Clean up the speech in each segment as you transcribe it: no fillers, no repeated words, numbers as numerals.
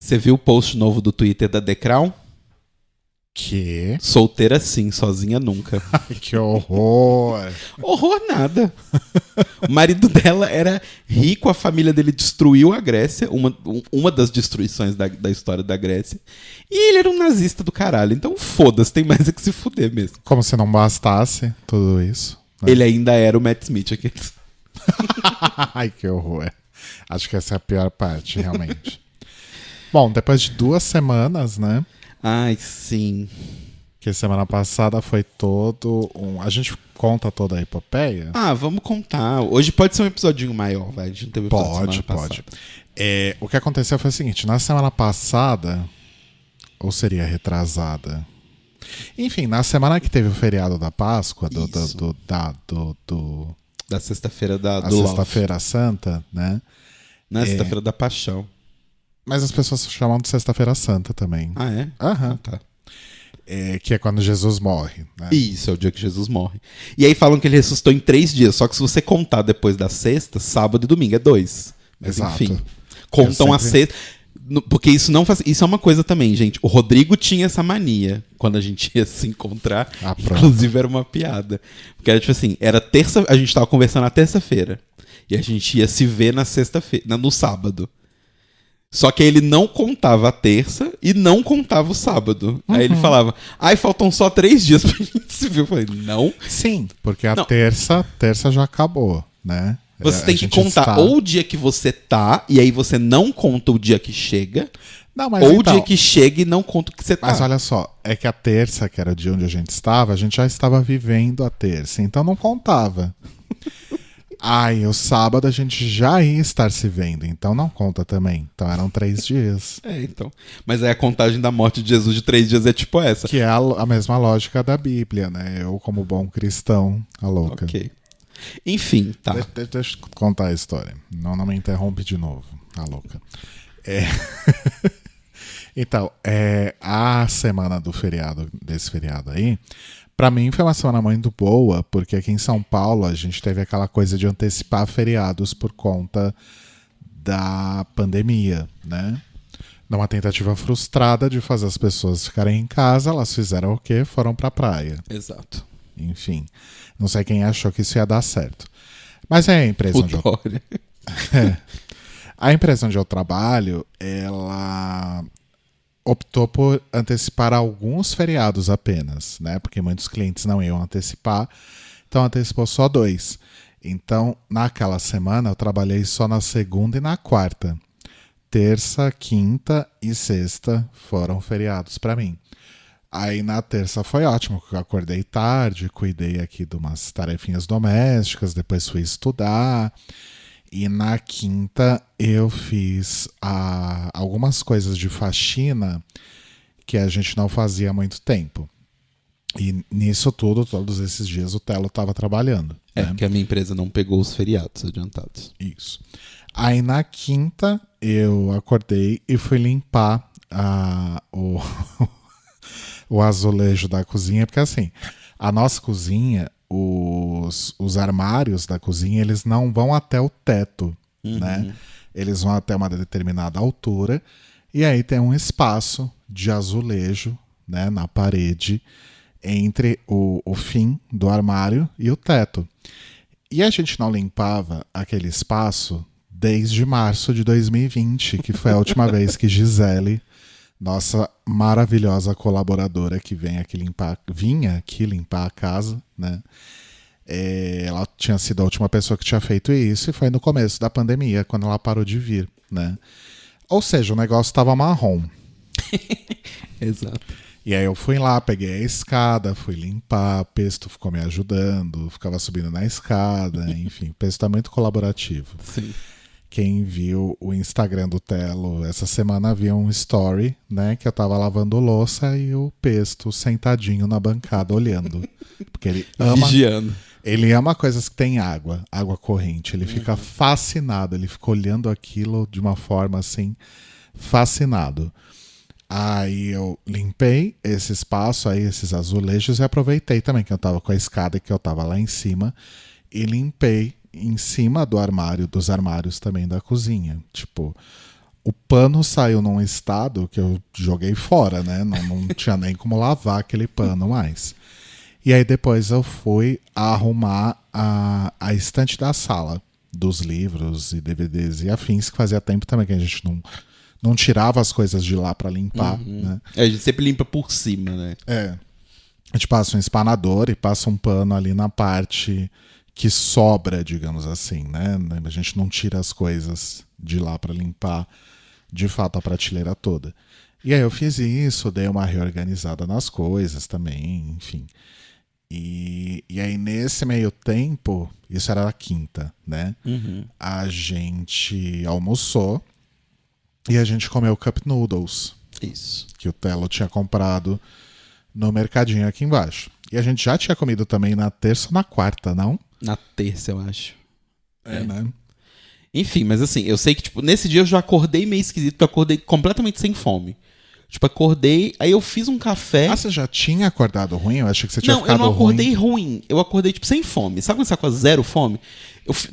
Você viu o post novo do Twitter da The Crown? Que? Solteira sim, sozinha nunca. Ai, que horror! Horror nada. O marido dela era rico, a família dele destruiu a Grécia, uma das destruições da história da Grécia. E ele era um nazista do caralho. Então foda-se, tem mais é que se fuder mesmo. Como se não bastasse tudo isso. Né? Ele ainda era o Matt Smith, aqueles. Ai, que horror. Acho que essa é a pior parte, realmente. Bom, depois de 2 semanas, né? Ai, sim. Que semana passada foi todo um... A gente conta toda a epopeia? Ah, vamos contar. Hoje pode ser um episodinho maior, vai. A gente não teve episódio Pode. O que aconteceu foi o seguinte, na semana passada, ou seria retrasada? Enfim, na semana que teve o feriado da Páscoa, da sexta-feira a do Sexta-feira Santa, né? Na sexta-feira da Paixão. Mas as pessoas chamam de Sexta-feira Santa também. Ah, é? Aham. Tá. Que é quando Jesus morre, né? Isso, é o dia que Jesus morre. E aí falam que ele ressuscitou em 3 dias, só que se você contar depois da sexta, sábado e domingo é 2. Mas Exato. enfim, contam a sexta... Porque isso não faz. Isso é uma coisa também, gente. O Rodrigo tinha essa mania quando a gente ia se encontrar. Inclusive era uma piada. Porque era tipo assim, era terça. A gente tava conversando na terça-feira. E a gente ia se ver na sexta-feira, no sábado. Só que ele não contava a terça e não contava o sábado. Uhum. Aí ele falava, ai, faltam só 3 dias pra gente se ver. Eu falei, não. Sim, porque a terça já acabou, né? Você tem que contar ou o dia que você tá, e aí você não conta o dia que chega, ou o dia que chega e não conta o que você tá. Mas olha só, é que a terça, que era o dia onde a gente já estava vivendo a terça, então não contava. O sábado a gente já ia estar se vendo, então não conta também. Então eram 3 dias. Então. Mas aí a contagem da morte de Jesus de 3 dias é tipo essa. Que é a mesma lógica da Bíblia, né? Eu, como bom cristão, a louca. Ok. Enfim, tá. Deixa eu contar a história. Não me interrompe de novo, a louca. Então, a semana desse feriado aí, pra mim foi uma semana muito boa, porque aqui em São Paulo a gente teve aquela coisa de antecipar feriados por conta da pandemia, né? Numa tentativa frustrada de fazer as pessoas ficarem em casa, elas fizeram o quê? Foram pra praia. Exato. Enfim, não sei quem achou que isso ia dar certo. Mas a empresa a empresa onde eu trabalho, ela optou por antecipar alguns feriados apenas, né? Porque muitos clientes não iam antecipar, então antecipou só 2. Então, naquela semana, eu trabalhei só na segunda e na quarta. Terça, quinta e sexta foram feriados para mim. Aí na terça foi ótimo, porque eu acordei tarde, cuidei aqui de umas tarefinhas domésticas, depois fui estudar. E na quinta eu fiz algumas coisas de faxina que a gente não fazia há muito tempo. E nisso tudo, todos esses dias, o Telo estava trabalhando. Né? Porque a minha empresa não pegou os feriados adiantados. Isso. Aí na quinta eu acordei e fui limpar o azulejo da cozinha, porque assim, a nossa cozinha, os armários da cozinha, eles não vão até o teto, né? Eles vão até uma determinada altura, e aí tem um espaço de azulejo, né, na parede, entre o fim do armário e o teto. E a gente não limpava aquele espaço desde março de 2020, que foi a última vez que Gisele, nossa maravilhosa colaboradora que vinha aqui limpar a casa, né? Ela tinha sido a última pessoa que tinha feito isso e foi no começo da pandemia, quando ela parou de vir, né? Ou seja, o negócio estava marrom. Exato. E aí eu fui lá, peguei a escada, fui limpar, o Pesto ficou me ajudando, ficava subindo na escada, enfim, o Pesto tá muito colaborativo. Sim. Quem viu o Instagram do Telo essa semana viu um story, né? Que eu tava lavando louça e o Pesto sentadinho na bancada olhando. Porque ele ama. Vigiando. Ele ama coisas que tem água corrente. Ele fica fascinado, ele fica olhando aquilo de uma forma assim, fascinado. Aí eu limpei esse espaço, aí esses azulejos, e aproveitei também que eu tava com a escada e que eu tava lá em cima, e limpei em cima do armário, dos armários também da cozinha. Tipo, o pano saiu num estado que eu joguei fora, né? Não tinha nem como lavar aquele pano mais. E aí depois eu fui arrumar a estante da sala, dos livros e DVDs e afins, que fazia tempo também que a gente não tirava as coisas de lá pra limpar, né? A gente sempre limpa por cima, né? A gente passa um espanador e passa um pano ali na parte que sobra, digamos assim, né? A gente não tira as coisas de lá pra limpar, de fato, a prateleira toda. E aí eu fiz isso, dei uma reorganizada nas coisas também, enfim. E aí nesse meio tempo, isso era a quinta, né? A gente almoçou e a gente comeu Cup Noodles. Isso. Que o Telo tinha comprado no mercadinho aqui embaixo. E a gente já tinha comido também na terça ou na quarta, não? Na terça, eu acho. Né? Enfim, mas assim, eu sei que, tipo, nesse dia eu já acordei meio esquisito, porque eu acordei completamente sem fome. Tipo, acordei, aí eu fiz um café. Ah, você já tinha acordado ruim? Eu achei que você tinha ficado ruim. Não, eu não acordei ruim. Eu acordei, tipo, sem fome. Sabe quando você acorda zero fome?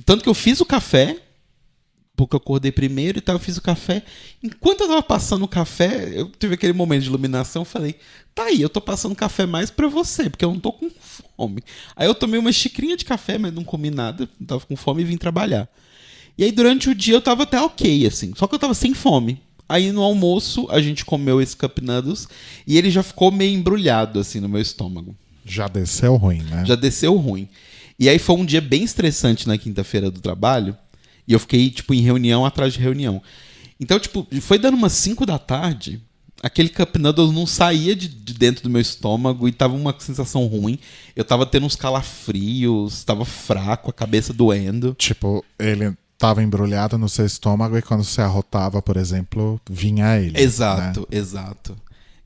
Tanto que eu fiz o café, porque eu acordei primeiro e tal, eu fiz o café. Enquanto eu tava passando o café, eu tive aquele momento de iluminação, eu falei, tá aí, eu tô passando café mais pra você, porque eu não tô com fome. Aí eu tomei uma xicrinha de café, mas não comi nada, não tava com fome e vim trabalhar. E aí durante o dia eu tava até ok, assim, só que eu tava sem fome. Aí no almoço a gente comeu esse Cup Noodles e ele já ficou meio embrulhado assim no meu estômago. Já desceu ruim, né? Já desceu ruim. E aí foi um dia bem estressante na quinta-feira do trabalho e eu fiquei tipo em reunião atrás de reunião. Então, tipo, foi dando umas 5 da tarde, aquele Cup Noodles não saía de dentro do meu estômago e tava uma sensação ruim. Eu tava tendo uns calafrios, tava fraco, a cabeça doendo. Tipo, ele tava embrulhado no seu estômago e quando você arrotava, por exemplo, vinha ele. Exato, né? Exato.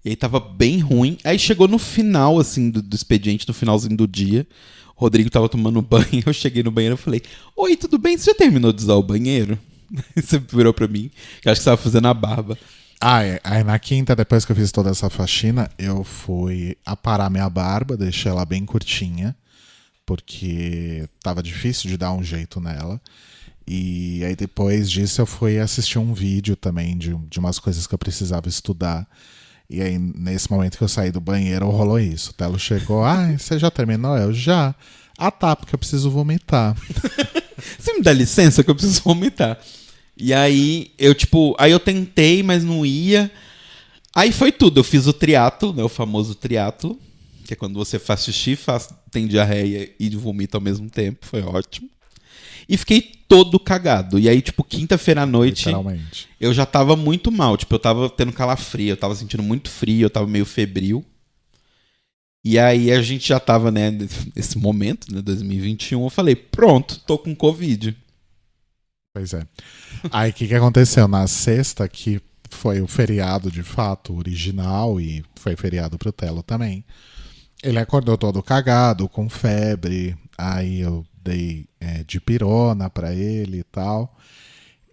E aí tava bem ruim. Aí chegou no final, assim, do expediente, no finalzinho do dia. O Rodrigo tava tomando banho, eu cheguei no banheiro e falei, oi, tudo bem? Você já terminou de usar o banheiro? Você virou pra mim, que acho que você tava fazendo a barba. Aí na quinta, depois que eu fiz toda essa faxina, eu fui aparar minha barba, deixei ela bem curtinha, porque tava difícil de dar um jeito nela. E aí depois disso eu fui assistir um vídeo também de umas coisas que eu precisava estudar. E aí nesse momento que eu saí do banheiro rolou isso. O Telo chegou, você já terminou? Eu já. Ah tá, porque eu preciso vomitar. Você me dá licença que eu preciso vomitar. E aí eu tentei, mas não ia. Aí foi tudo, eu fiz o triatlo, né, o famoso triatlo, que é quando você faz xixi, tem diarreia e vomita ao mesmo tempo, foi ótimo. E fiquei todo cagado. E aí, tipo, quinta-feira à noite, eu já tava muito mal. Tipo, eu tava tendo calafrio, eu tava sentindo muito frio, eu tava meio febril. E aí a gente já tava, né, nesse momento, né, 2021, eu falei, pronto, tô com Covid. Pois é. Aí o que aconteceu? Na sexta, que foi o feriado de fato original e foi feriado pro Telo também, ele acordou todo cagado, com febre, aí eu dei dipirona pra ele e tal.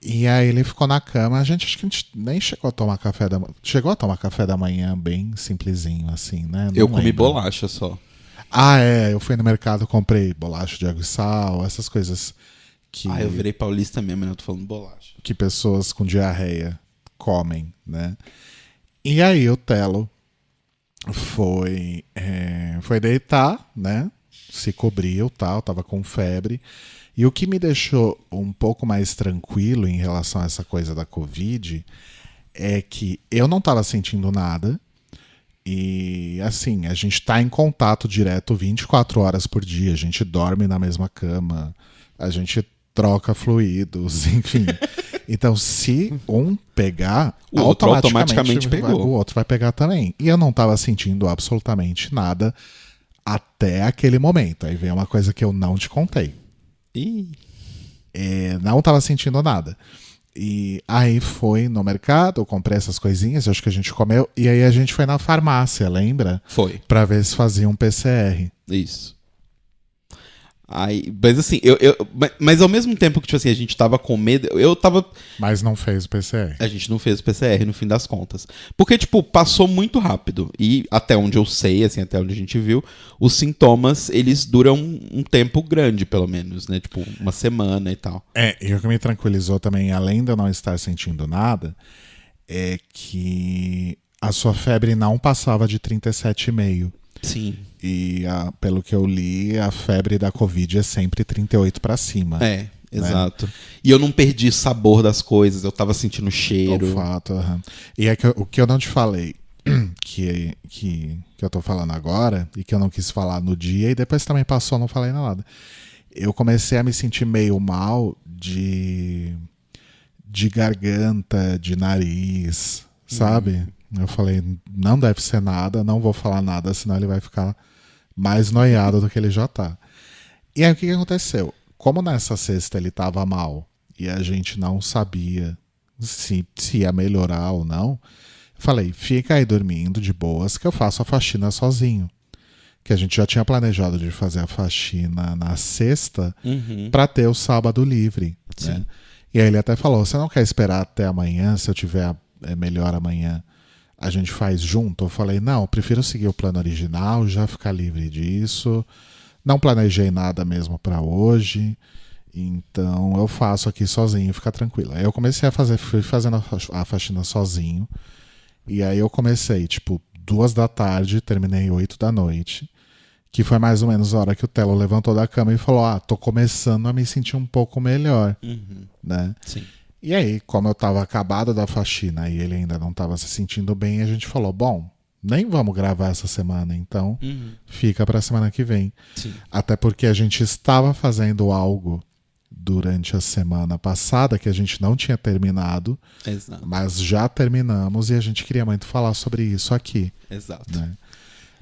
E aí ele ficou na cama. Acho que a gente nem chegou a tomar café da manhã. Chegou a tomar café da manhã bem simplesinho, assim, né? Eu comi bolacha só. Eu fui no mercado, comprei bolacha de água e sal, essas coisas que... eu virei paulista mesmo, né? Eu tô falando bolacha. Que pessoas com diarreia comem, né? E aí o Telo foi deitar, né? Se cobriu, tal, tava com febre. E o que me deixou um pouco mais tranquilo em relação a essa coisa da Covid é que eu não tava sentindo nada. E assim, a gente tá em contato direto 24 horas por dia. A gente dorme na mesma cama, a gente troca fluidos, enfim. Então, se um pegar, o outro automaticamente pegou. O outro vai pegar também. E eu não tava sentindo absolutamente nada até aquele momento. Aí veio uma coisa que eu não te contei. Não tava sentindo nada. E aí foi no mercado, eu comprei essas coisinhas, acho que a gente comeu, e aí a gente foi na farmácia, lembra? Foi. Pra ver se fazia um PCR. Isso. Aí, mas assim, mas ao mesmo tempo que, tipo assim, a gente tava com medo, eu tava... Mas não fez o PCR. A gente não fez o PCR no fim das contas. Porque, tipo, passou muito rápido. E até onde eu sei, assim, até onde a gente viu, os sintomas, eles duram um tempo grande, pelo menos, né? Tipo, uma semana e tal. E o que me tranquilizou também, além de eu não estar sentindo nada, é que a sua febre não passava de 37,5. Sim. E pelo que eu li, a febre da Covid é sempre 38 pra cima. Exato. E eu não perdi sabor das coisas, eu tava sentindo cheiro. Olfato, E é que o que eu não te falei, que eu tô falando agora, e que eu não quis falar no dia, e depois também passou, não falei nada. Eu comecei a me sentir meio mal de garganta, de nariz, sabe? Eu falei, não deve ser nada, não vou falar nada, senão ele vai ficar mais noiado do que ele já tá. E aí o que aconteceu? Como nessa sexta ele tava mal e a gente não sabia se ia melhorar ou não, eu falei, fica aí dormindo de boas que eu faço a faxina sozinho. Que a gente já tinha planejado de fazer a faxina na sexta pra ter o sábado livre. Né? E aí ele até falou, você não quer esperar até amanhã, se eu tiver melhor amanhã, a gente faz junto? Eu falei, não, eu prefiro seguir o plano original, já ficar livre disso. Não planejei nada mesmo pra hoje, então eu faço aqui sozinho, fica tranquilo. Aí eu comecei fui fazendo a faxina sozinho, e aí eu comecei, tipo, 2 da tarde, terminei 8 da noite, que foi mais ou menos a hora que o Telo levantou da cama e falou, tô começando a me sentir um pouco melhor, né? Sim. E aí, como eu tava acabado da faxina e ele ainda não tava se sentindo bem, a gente falou, bom, nem vamos gravar essa semana, então fica pra semana que vem. Sim. Até porque a gente estava fazendo algo durante a semana passada que a gente não tinha terminado, Exato. mas já terminamos e a gente queria muito falar sobre isso aqui. Exato. Né?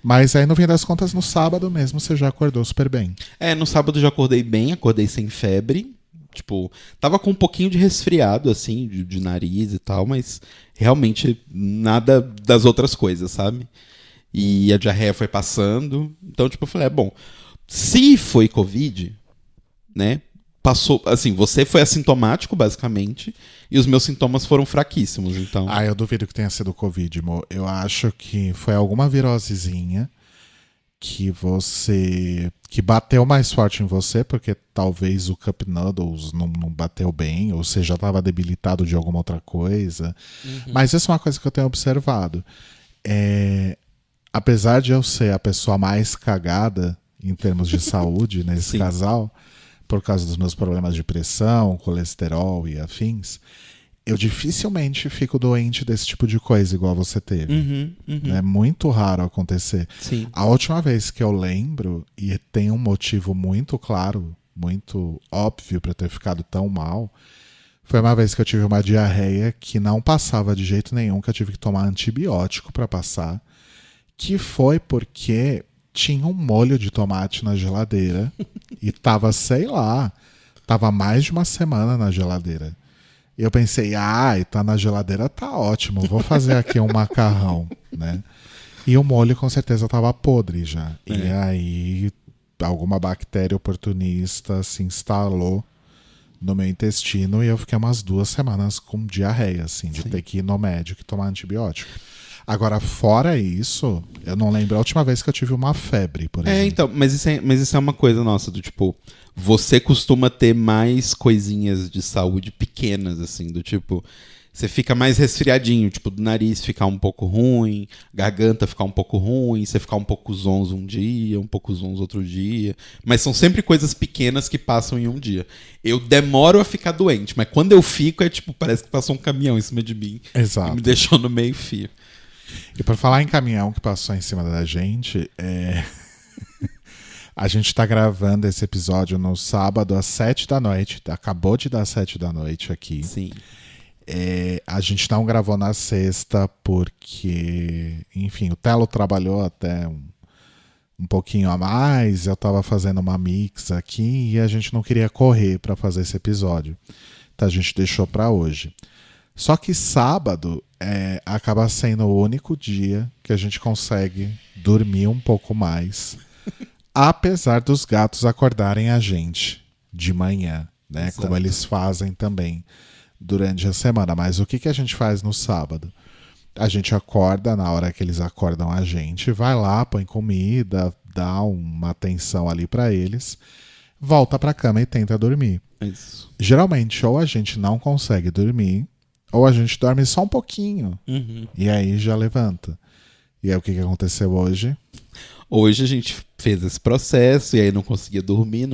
Mas aí, no fim das contas, no sábado mesmo, você já acordou super bem. No sábado eu já acordei bem, acordei sem febre. Tipo, tava com um pouquinho de resfriado, assim, de nariz e tal, mas realmente nada das outras coisas, sabe? E a diarreia foi passando. Então, tipo, eu falei, bom, se foi Covid, né? Passou, assim, você foi assintomático, basicamente, e os meus sintomas foram fraquíssimos, então... Eu duvido que tenha sido Covid, Mo. Eu acho que foi alguma virosezinha que bateu mais forte em você, porque talvez o Cup Noodles não bateu bem, ou você já estava debilitado de alguma outra coisa. Mas isso é uma coisa que eu tenho observado. Apesar de eu ser a pessoa mais cagada em termos de saúde nesse casal, por causa dos meus problemas de pressão, colesterol e afins, eu dificilmente fico doente desse tipo de coisa igual você teve. É muito raro acontecer. Sim. A última vez que eu lembro, e tem um motivo muito claro, muito óbvio para ter ficado tão mal, foi uma vez que eu tive uma diarreia que não passava de jeito nenhum, que eu tive que tomar antibiótico para passar, que foi porque tinha um molho de tomate na geladeira e tava, sei lá, tava mais de uma semana na geladeira. E eu pensei, tá na geladeira, tá ótimo, vou fazer aqui um macarrão, né? E o molho com certeza tava podre já. E aí alguma bactéria oportunista se instalou no meu intestino e eu fiquei umas 2 semanas com diarreia, assim, de ter que ir no médico e tomar antibiótico. Agora, fora isso, eu não lembro a última vez que eu tive uma febre, por exemplo. Então, mas isso é uma coisa nossa, do tipo, você costuma ter mais coisinhas de saúde pequenas, assim, do tipo, você fica mais resfriadinho, tipo, do nariz ficar um pouco ruim, garganta ficar um pouco ruim, você ficar um pouco zonzo um dia, um pouco zonzo outro dia, mas são sempre coisas pequenas que passam em um dia. Eu demoro a ficar doente, mas quando eu fico, tipo, parece que passou um caminhão em cima de mim. Exato. E me deixou no meio fio. E por falar em caminhão que passou em cima da gente, a gente tá gravando esse episódio no sábado às 7 da noite. Acabou de dar 7 da noite aqui. Sim. A gente não gravou na sexta porque, enfim, o Telo trabalhou até um pouquinho a mais, eu tava fazendo uma mix aqui e a gente não queria correr para fazer esse episódio. Então a gente deixou para hoje. Só que sábado acaba sendo o único dia que a gente consegue dormir um pouco mais apesar dos gatos acordarem a gente de manhã, né? Exato. Como eles fazem também durante a semana. Mas o que a gente faz no sábado? A gente acorda na hora que eles acordam a gente, vai lá, põe comida, dá uma atenção ali pra eles, volta pra cama e tenta dormir. Isso. Geralmente, ou a gente não consegue dormir, ou a gente dorme só um pouquinho. Uhum. E aí já levanta. E aí o que aconteceu hoje? Hoje a gente fez esse processo e aí não conseguia dormir.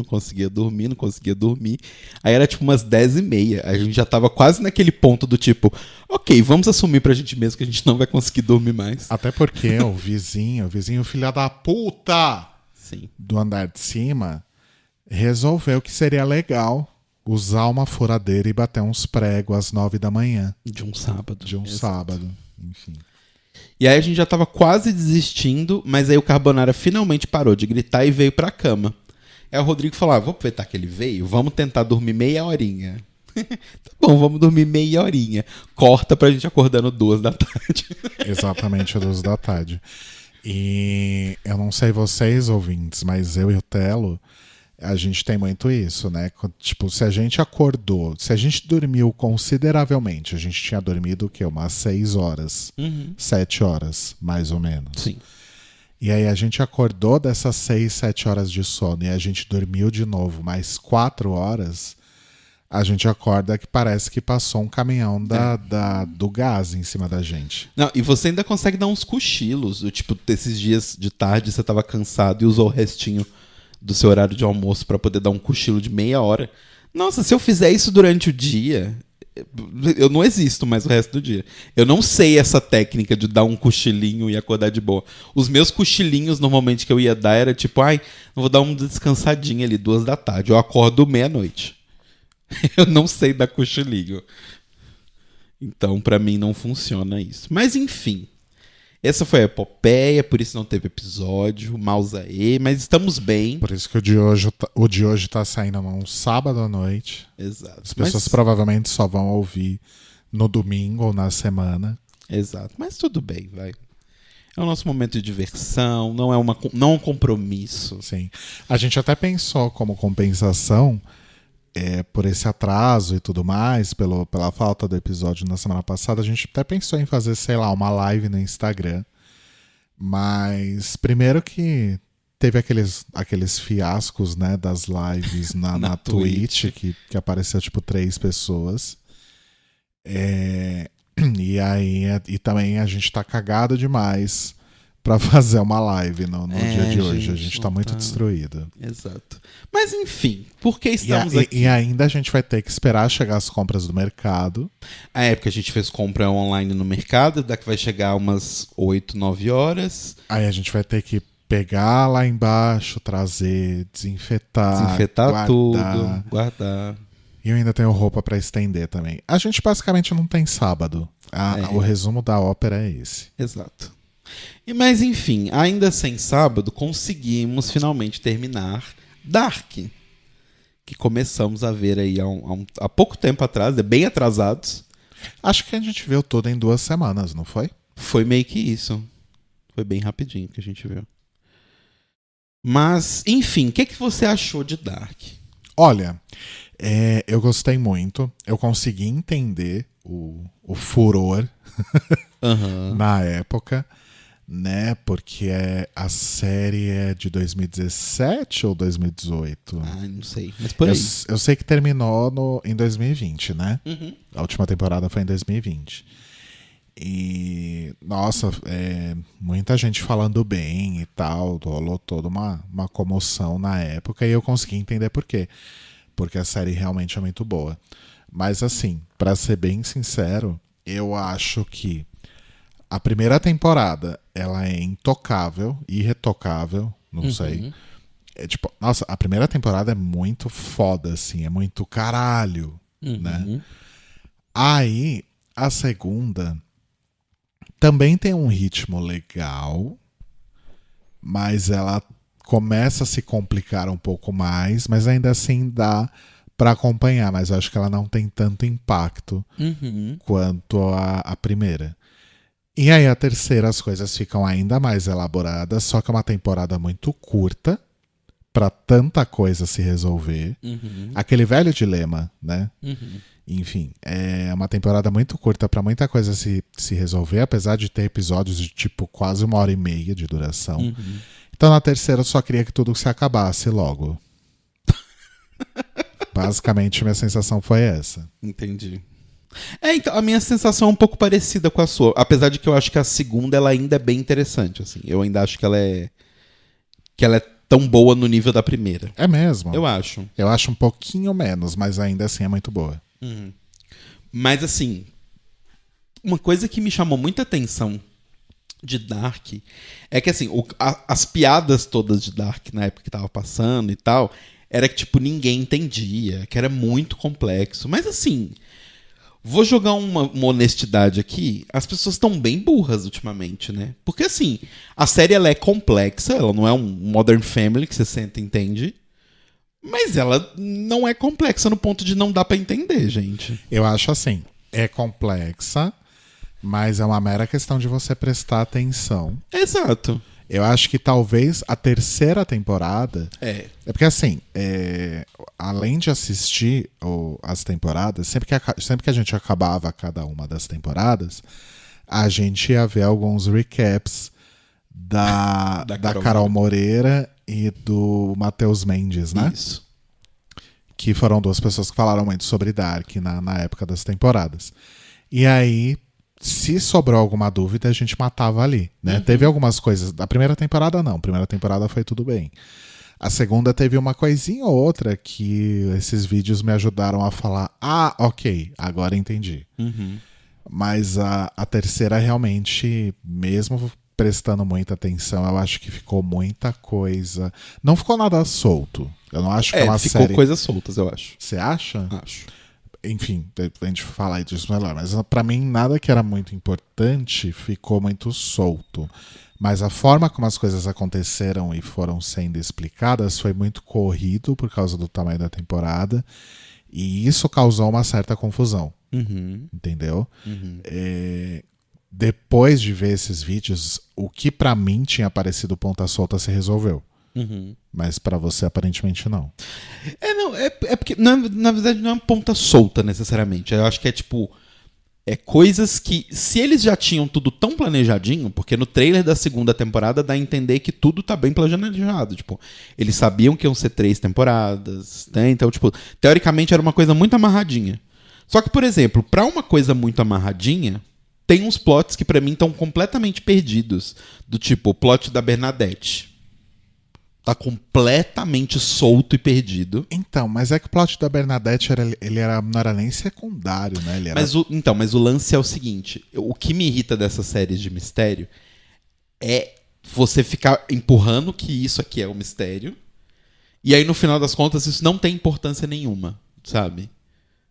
Aí era tipo umas 10h30. A gente já tava quase naquele ponto do tipo, ok, vamos assumir pra gente mesmo que a gente não vai conseguir dormir mais. Até porque o vizinho filho da puta Sim. do andar de cima, resolveu que seria legal usar uma furadeira e bater uns pregos às 9 da manhã. De um sábado. Sábado, enfim. E aí a gente já tava quase desistindo, mas aí o Carbonara finalmente parou de gritar e veio pra cama. Aí o Rodrigo falou, vou aproveitar que ele veio, vamos tentar dormir meia horinha. Tá bom, vamos dormir meia horinha. Corta pra gente acordando 2 da tarde. Exatamente, 2 da tarde. E eu não sei vocês, ouvintes, mas eu e o Telo, a gente tem muito isso, né? Tipo, se a gente acordou, se a gente dormiu consideravelmente, a gente tinha dormido o quê? Umas 6 horas, 7 horas, mais ou menos. Sim. E aí a gente acordou dessas 6, 7 horas de sono e a gente dormiu de novo mais 4 horas, a gente acorda que parece que passou um caminhão do gás em cima da gente. Não, e você ainda consegue dar uns cochilos, tipo, desses dias de tarde você tava cansado e usou o restinho do seu horário de almoço pra poder dar um cochilo de meia hora. Nossa, se eu fizer isso durante o dia, eu não existo mais o resto do dia. Eu não sei essa técnica de dar um cochilinho e acordar de boa. Os meus cochilinhos, normalmente, que eu ia dar era tipo, não vou dar uma descansadinha ali, 2 da tarde. Eu acordo meia-noite. Eu não sei dar cochilinho. Então, pra mim, não funciona isso. Mas, enfim. Essa foi a epopeia, por isso não teve episódio, Mausaê, mas estamos bem. Por isso que o de hoje tá saindo num sábado à noite. Exato. As pessoas provavelmente só vão ouvir no domingo ou na semana. Exato, mas tudo bem, vai. É o nosso momento de diversão, não é um compromisso. Sim. A gente até pensou como compensação, por esse atraso e tudo mais, pela falta do episódio na semana passada, a gente até pensou em fazer, sei lá, uma live no Instagram. Mas primeiro que teve aqueles fiascos, né, das lives na Twitch, que apareceu tipo 3 pessoas. E aí e também a gente tá cagado demais pra fazer uma live no dia de hoje. A gente tá muito destruído. Exato. Mas enfim, por que estamos aqui? E ainda a gente vai ter que esperar chegar as compras do mercado. Porque a gente fez compra online no mercado, daqui vai chegar umas 8, 9 horas. Aí a gente vai ter que pegar lá embaixo, trazer, desinfetar guardar. E eu ainda tenho roupa pra estender também. A gente basicamente não tem sábado. O resumo da ópera é esse. Exato. Mas enfim, ainda sem sábado, conseguimos finalmente terminar Dark, que começamos a ver aí há pouco tempo atrás, bem atrasados. Acho que a gente viu tudo em 2 semanas, não foi? Foi meio que isso. Foi bem rapidinho que a gente viu. Mas, enfim, o que você achou de Dark? Olha, eu gostei muito. Eu consegui entender o furor na época, né? Porque a série é de 2017 ou 2018? Não sei, mas por aí. Eu sei que terminou em 2020, né? A última temporada foi em 2020. E, nossa, muita gente falando bem e tal, rolou toda uma comoção na época e eu consegui entender por quê. Porque a série realmente é muito boa. Mas assim, pra ser bem sincero, eu acho que a primeira temporada, ela é intocável, irretocável, não sei. Tipo, nossa, a primeira temporada é muito foda, assim, é muito caralho, né? Aí, a segunda também tem um ritmo legal, mas ela começa a se complicar um pouco mais, mas ainda assim dá pra acompanhar, mas eu acho que ela não tem tanto impacto quanto a primeira. E aí a terceira as coisas ficam ainda mais elaboradas, só que é uma temporada muito curta, pra tanta coisa se resolver. Aquele velho dilema, né? Enfim, é uma temporada muito curta pra muita coisa se resolver, apesar de ter episódios de tipo quase 1h30 de duração. Então na terceira eu só queria que tudo se acabasse logo. Basicamente minha sensação foi essa. Entendi. Então, a minha sensação é um pouco parecida com a sua. Apesar de que eu acho que a segunda ela ainda é bem interessante. Assim. Eu ainda acho que ela é tão boa no nível da primeira. É mesmo? Eu acho. Eu acho um pouquinho menos, mas ainda assim é muito boa. Mas assim, uma coisa que me chamou muita atenção de Dark é que assim, as piadas todas de Dark na época que tava passando e tal, era que tipo, ninguém entendia, que era muito complexo. Mas assim, vou jogar uma honestidade aqui, as pessoas estão bem burras ultimamente, né? Porque assim, a série ela é complexa, ela não é um Modern Family que você senta e entende, mas ela não é complexa no ponto de não dar pra entender, gente. Eu acho assim, é complexa, mas é uma mera questão de você prestar atenção. Exato. Eu acho que talvez a terceira temporada... É porque assim, além de assistir as temporadas, sempre que a gente acabava cada uma das temporadas, a gente ia ver alguns recaps da Carol Moreira e do Matheus Mendes, né? Isso. Que foram duas pessoas que falaram muito sobre Dark na época das temporadas. E aí... Se sobrou alguma dúvida, a gente matava ali, né? Teve algumas coisas... A primeira temporada, não. A primeira temporada foi tudo bem. A segunda teve uma coisinha ou outra que esses vídeos me ajudaram a falar... Ah, ok, agora entendi. Mas a terceira, realmente, mesmo prestando muita atenção, eu acho que ficou muita coisa... Não ficou nada solto. Eu não acho que é uma ficou série... coisas soltas, eu acho. Você acha? Acho. Enfim, a gente falar disso melhor. Mas pra mim, nada que era muito importante ficou muito solto. Mas a forma como as coisas aconteceram e foram sendo explicadas foi muito corrido por causa do tamanho da temporada. E isso causou uma certa confusão. Entendeu? Depois de ver esses vídeos, o que pra mim tinha parecido ponta solta se resolveu. Mas pra você aparentemente não. É porque na verdade não é uma ponta solta necessariamente. Eu acho que é tipo, coisas que, se eles já tinham tudo tão planejadinho, porque no trailer da segunda temporada dá a entender que tudo tá bem planejado. Tipo, eles sabiam que iam ser 3 temporadas, né? Então, tipo, teoricamente era uma coisa muito amarradinha. Só que, por exemplo, pra uma coisa muito amarradinha, tem uns plots que pra mim estão completamente perdidos. Do tipo, o plot da Bernadette. Tá completamente solto e perdido. Então, mas é que o plot da Bernadette não era nem secundário, né? Mas o lance é o seguinte: o que me irrita dessas séries de mistério é você ficar empurrando que isso aqui é o mistério, e aí no final das contas isso não tem importância nenhuma, sabe?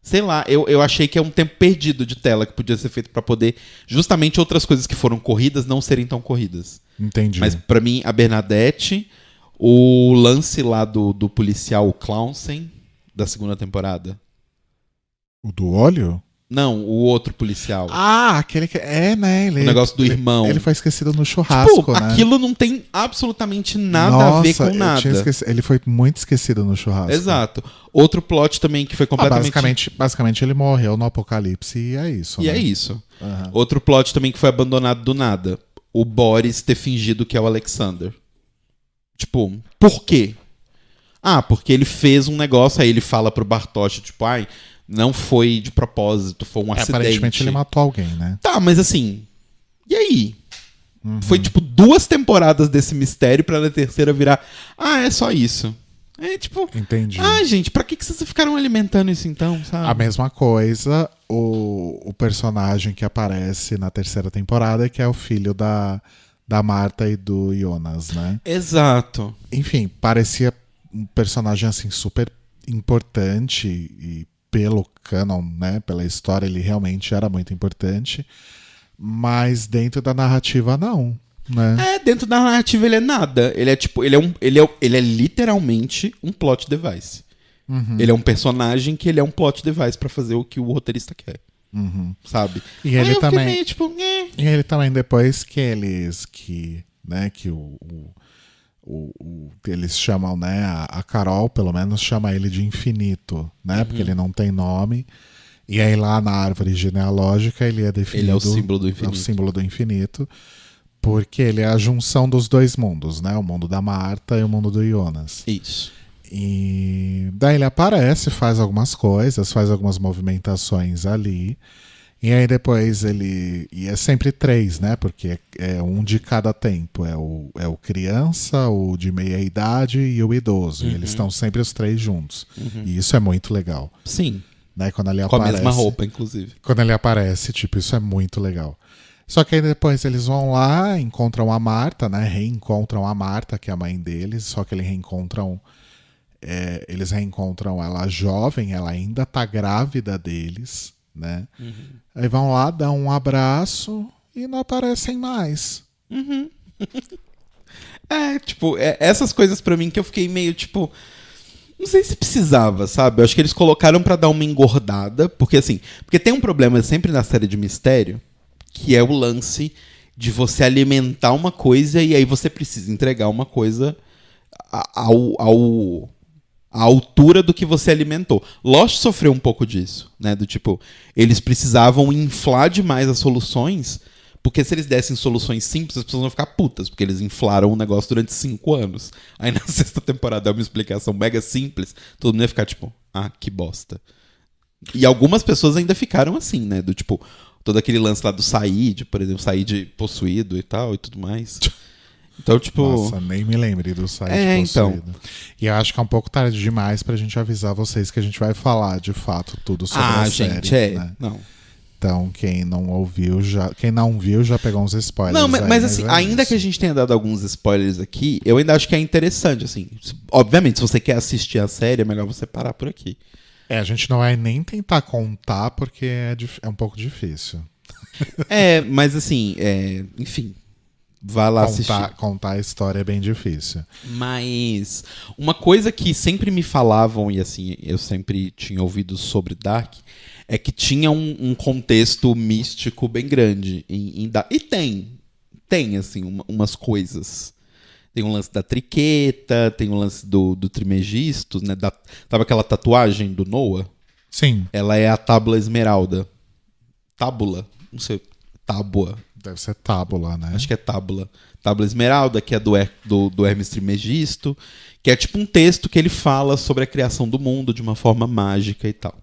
Sei lá, eu achei que é um tempo perdido de tela que podia ser feito pra poder justamente outras coisas que foram corridas não serem tão corridas. Entendi. Mas pra mim, a Bernadette... O lance lá do policial, o Clausen, da segunda temporada. O do olho? Não, o outro policial. Ah, aquele que... né? O negócio do irmão. Ele foi esquecido no churrasco, tipo, né? Aquilo não tem absolutamente nada a ver com nada. Ele foi muito esquecido no churrasco. Exato. Outro plot também que foi completamente... Basicamente ele morreu no apocalipse e é isso. E né? é isso. Outro plot também que foi abandonado do nada. O Boris ter fingido que é o Alexander. Tipo, por quê? Ah, porque ele fez um negócio, aí ele fala pro Bartosz, tipo, não foi de propósito, foi um acidente. Aparentemente ele matou alguém, né? Tá, mas assim, e aí? Foi tipo 2 temporadas desse mistério pra na terceira virar, é só isso. Tipo, entendi. Gente, pra que vocês ficaram alimentando isso então, sabe? A mesma coisa, o personagem que aparece na terceira temporada, que é o filho da Marta e do Jonas, né? Exato. Enfim, parecia um personagem assim super importante e pelo canon, né, pela história, ele realmente era muito importante, mas dentro da narrativa não, né? Dentro da narrativa ele é nada. Ele é tipo, ele é literalmente um plot device. Ele é um personagem que ele é um plot device pra fazer o que o roteirista quer. Sabe? E ele também. Meio, tipo, E ele também, depois que eles chamam, né, a Carol pelo menos chama ele de infinito, né, porque ele não tem nome. E aí lá na árvore genealógica ele é definido... Ele é o símbolo do infinito. É o símbolo do infinito, porque ele é a junção dos dois mundos, né, o mundo da Marta e o mundo do Jonas. Isso. E daí ele aparece, faz algumas coisas, faz algumas movimentações ali. E aí depois ele... E é sempre 3, né? Porque é um de cada tempo. É o criança, o de meia idade e o idoso. E eles estão sempre os 3 juntos. E isso é muito legal. Sim. Né? Quando ele com aparece, a mesma roupa, inclusive. Quando ele aparece, tipo, isso é muito legal. Só que aí depois eles vão lá, encontram a Marta, né? Reencontram a Marta, que é a mãe deles. Só que eles reencontram ela jovem, ela ainda tá grávida deles, né? Aí vão lá, dão um abraço e não aparecem mais. Essas coisas pra mim que eu fiquei meio, tipo... Não sei se precisava, sabe? Eu acho que eles colocaram pra dar uma engordada, porque tem um problema sempre na série de mistério, que é o lance de você alimentar uma coisa e aí você precisa entregar uma coisa à altura do que você alimentou. Lost sofreu um pouco disso, né? Do tipo, eles precisavam inflar demais as soluções, porque se eles dessem soluções simples, as pessoas vão ficar putas, porque eles inflaram o negócio durante 5 anos. Aí na 6ª temporada é uma explicação mega simples, todo mundo ia ficar tipo, que bosta. E algumas pessoas ainda ficaram assim, né? Do tipo, todo aquele lance lá do Said, por exemplo, Said possuído e tal, e tudo mais. Então, tipo... Nossa, nem me lembrei do site possuído. Então. E eu acho que é um pouco tarde demais pra gente avisar vocês que a gente vai falar, de fato, tudo sobre a série. Né? Não. Então, quem não viu já pegou uns spoilers. Não, mas assim, ainda que a gente tenha dado alguns spoilers aqui, eu ainda acho que é interessante, assim. Obviamente, se você quer assistir a série, é melhor você parar por aqui. A gente não vai nem tentar contar, porque é um pouco difícil. Mas assim, enfim... Vá lá assistir. Contar a história é bem difícil. Mas uma coisa que sempre me falavam, e assim, eu sempre tinha ouvido sobre Dark, é que tinha um contexto místico bem grande em Dark. E tem assim, umas coisas. Tem um lance da triqueta, tem um lance do Trimegistus, né? Tava aquela tatuagem do Noah? Sim. Ela é a Tábula Esmeralda. Tábula? Não sei. Tábua. Deve ser tábula, né? Acho que é tábula. Tábula Esmeralda, que é do Hermes Trimegisto, que é tipo um texto que ele fala sobre a criação do mundo de uma forma mágica e tal.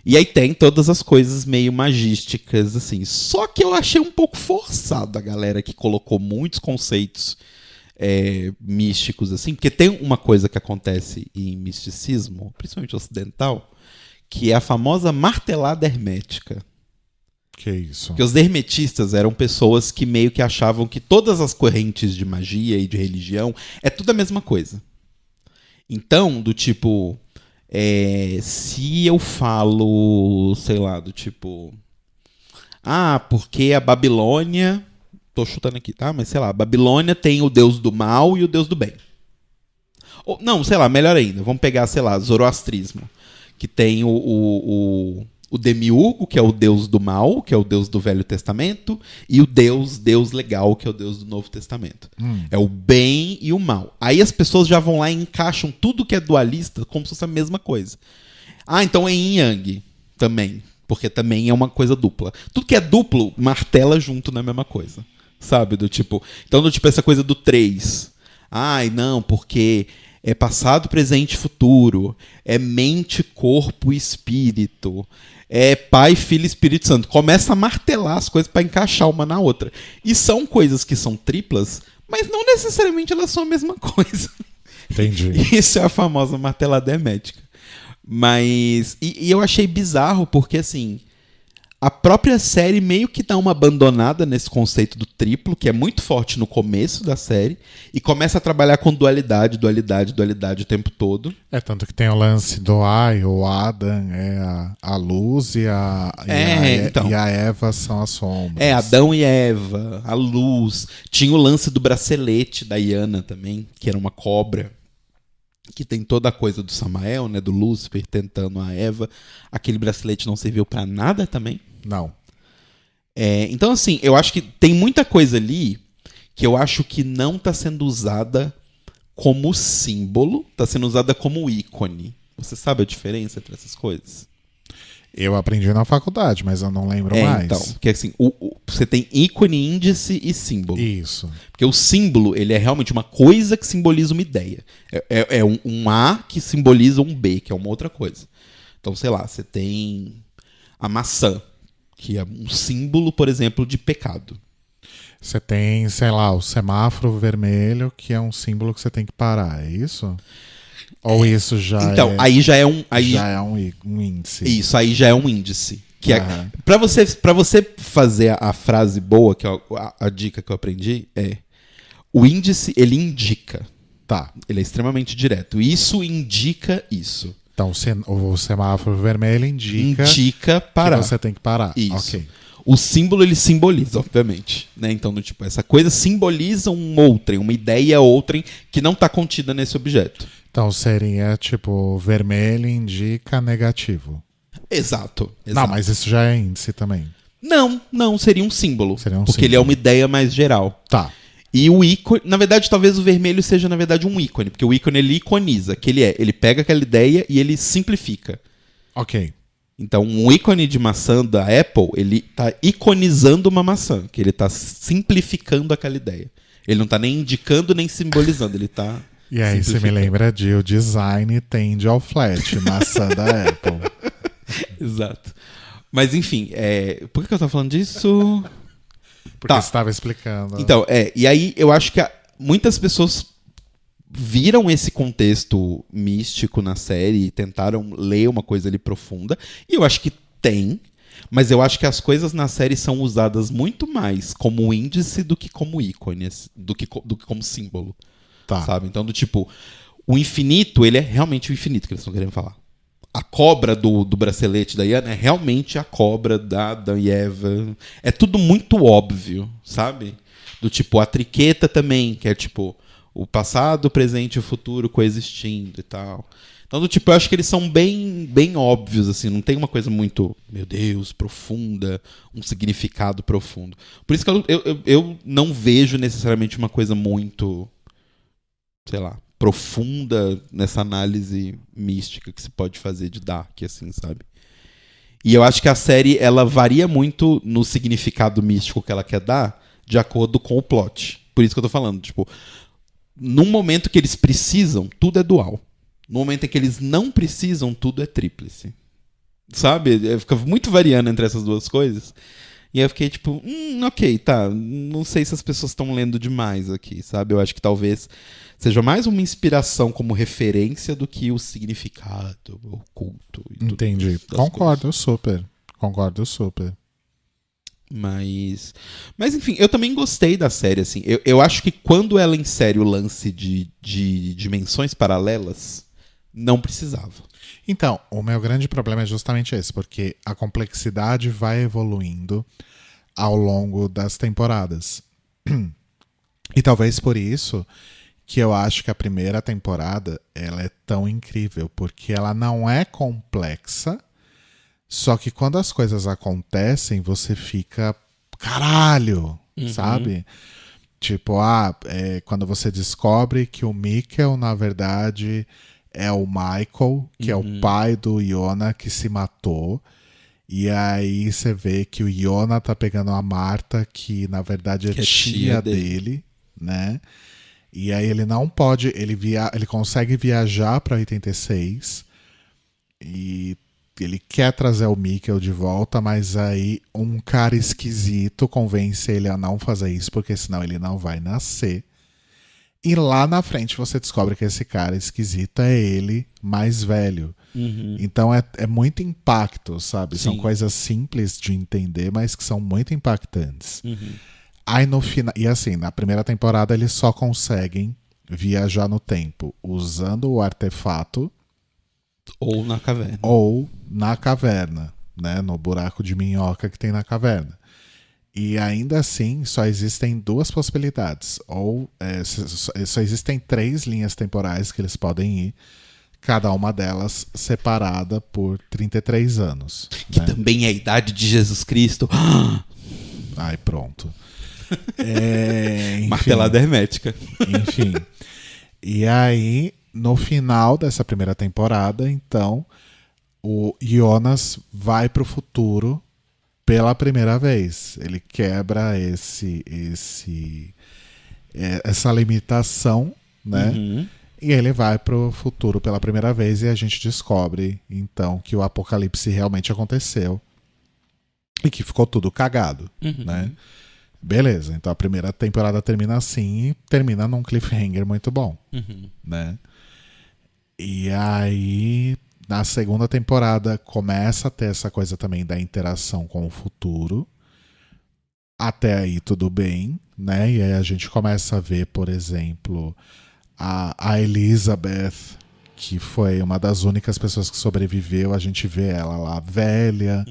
E aí tem todas as coisas meio magísticas, assim. Só que eu achei um pouco forçado a galera que colocou muitos conceitos místicos, assim. Porque tem uma coisa que acontece em misticismo, principalmente ocidental, que é a famosa martelada hermética. Que isso? Porque os hermetistas eram pessoas que meio que achavam que todas as correntes de magia e de religião é tudo a mesma coisa. Então, do tipo... se eu falo, sei lá, do tipo... porque a Babilônia... Tô chutando aqui, tá? Mas sei lá, a Babilônia tem o deus do mal e o deus do bem. Ou, não, sei lá, melhor ainda. Vamos pegar, sei lá, Zoroastrismo. Que tem o Demiurgo, que é o deus do mal, que é o deus do Velho Testamento, e o deus legal, que é o deus do Novo Testamento. É o bem e o mal. Aí as pessoas já vão lá e encaixam tudo que é dualista como se fosse a mesma coisa. Então é yin yang também, porque também é uma coisa dupla. Tudo que é duplo, martela junto na mesma coisa. Sabe? Então, essa coisa do 3. Não, porque... é passado, presente e futuro. É mente, corpo e espírito. É Pai, Filho e Espírito Santo. Começa a martelar as coisas para encaixar uma na outra. E são coisas que são triplas, mas não necessariamente elas são a mesma coisa. Entendi. Isso é a famosa martelada hermética. Mas... E eu achei bizarro porque, assim... a própria série meio que dá uma abandonada nesse conceito do triplo, que é muito forte no começo da série, e começa a trabalhar com dualidade o tempo todo. Tanto que tem o lance do o Adam é a luz e a Eva são as sombras. Adão e Eva, a luz. Tinha o lance do bracelete da Iana também, que era uma cobra. Que tem toda a coisa do Samael, né, do Lúcifer tentando a Eva. Aquele bracelete não serviu pra nada também. Não. Então, assim, eu acho que tem muita coisa ali que eu acho que não tá sendo usada como símbolo, está sendo usada como ícone. Você sabe a diferença entre essas coisas? Eu aprendi na faculdade, mas eu não lembro mais. Então, porque assim, você tem ícone, índice e símbolo. Isso. Porque o símbolo, ele é realmente uma coisa que simboliza uma ideia. É um A que simboliza um B, que é uma outra coisa. Então, sei lá, você tem a maçã, que é um símbolo, por exemplo, de pecado. Você tem, sei lá, o semáforo vermelho, que é um símbolo que você tem que parar, é isso? Ou isso já então, aí já é um... Aí, já é um índice. Isso, aí já é um índice. Que é, pra você fazer a frase boa, que é a dica que eu aprendi, o índice, ele indica. Tá. Ele é extremamente direto. Isso indica isso. Então, o semáforo vermelho indica parar. Que você tem que parar. Isso. Ok. O símbolo, ele simboliza, obviamente. Né? Então, tipo, essa coisa simboliza um outrem, uma ideia outrem que não está contida nesse objeto. Então, seria, tipo, vermelho indica negativo. Exato. Não, mas isso já é índice também. Não, seria um símbolo. Seria um porque símbolo. ele é uma ideia mais geral. Tá. E o ícone, na verdade, talvez o vermelho seja, na verdade, um ícone. Porque o ícone, ele iconiza, que ele pega aquela ideia e ele simplifica. Ok. Então, um ícone de maçã da Apple, ele tá iconizando uma maçã, que ele tá simplificando aquela ideia. Ele não tá nem indicando, nem simbolizando, ele tá E aí você me lembra de o design tende ao flat, maçã da Apple. Exato. Mas, enfim, por que eu tô falando disso? Porque você estava explicando. Então, e aí eu acho que muitas pessoas viram esse contexto místico na série e tentaram ler uma coisa ali profunda. E eu acho que tem, mas eu acho que as coisas na série são usadas muito mais como índice do que como ícones, do que como símbolo. Tá. Sabe? Então, do tipo, o infinito, ele é realmente o infinito que eles estão querendo falar. A cobra do bracelete da Yana é realmente a cobra da Adão e Eva. É tudo muito óbvio, sabe? Do tipo, a triqueta também, que é tipo o passado, o presente e o futuro coexistindo e tal. Então, do tipo, eu acho que eles são bem, bem óbvios, assim. Não tem uma coisa muito, meu Deus, profunda, um significado profundo. Por isso que eu não vejo necessariamente uma coisa muito, sei lá, profunda nessa análise mística que se pode fazer de Dark, assim, sabe? E eu acho que a série, ela varia muito no significado místico que ela quer dar, de acordo com o plot. Por isso que eu tô falando, tipo, num momento que eles precisam, tudo é dual. No momento em que eles não precisam, tudo é tríplice. Sabe? Fica muito variando entre essas duas coisas. E aí eu fiquei tipo, ok, tá. Não sei se as pessoas estão lendo demais aqui, sabe? Eu acho que talvez seja mais uma inspiração como referência do que o significado oculto. Entendi. Concordo super. Mas enfim, eu também gostei da série, assim. Eu acho que quando ela insere o lance de dimensões paralelas, não precisava. Então, o meu grande problema é justamente esse, porque a complexidade vai evoluindo ao longo das temporadas. E talvez por isso que eu acho que a primeira temporada ela é tão incrível, porque ela não é complexa, só que quando as coisas acontecem, você fica, caralho, sabe? Tipo, quando você descobre que o Mikkel, na verdade, é o Michael, que é o pai do Yona que se matou. E aí você vê que o Yona tá pegando a Marta, que na verdade é tia dele, né? E aí ele não pode, ele consegue viajar pra 86 e ele quer trazer o Mikkel de volta, mas aí um cara esquisito convence ele a não fazer isso, porque senão ele não vai nascer. E lá na frente você descobre que esse cara esquisito é ele mais velho. Então é muito impacto, sabe? Sim. São coisas simples de entender, mas que são muito impactantes. Aí no final, e assim, na primeira temporada eles só conseguem viajar no tempo usando o artefato ou na caverna, né? No buraco de minhoca que tem na caverna. E ainda assim, só existem duas possibilidades. Ou só existem 3 linhas temporais que eles podem ir, cada uma delas separada por 33 anos. Que também é a idade de Jesus Cristo. Ai, pronto. Martelada hermética. Enfim. E aí, no final dessa primeira temporada, então, o Jonas vai pro futuro pela primeira vez. Ele quebra essa limitação, né? Uhum. E ele vai pro futuro pela primeira vez e a gente descobre, então, que o apocalipse realmente aconteceu e que ficou tudo cagado, né? Beleza, então a primeira temporada termina assim e termina num cliffhanger muito bom, né? E aí, na segunda temporada, começa a ter essa coisa também da interação com o futuro. Até aí tudo bem, né? E aí a gente começa a ver, por exemplo, a Elizabeth, que foi uma das únicas pessoas que sobreviveu. A gente vê ela lá velha,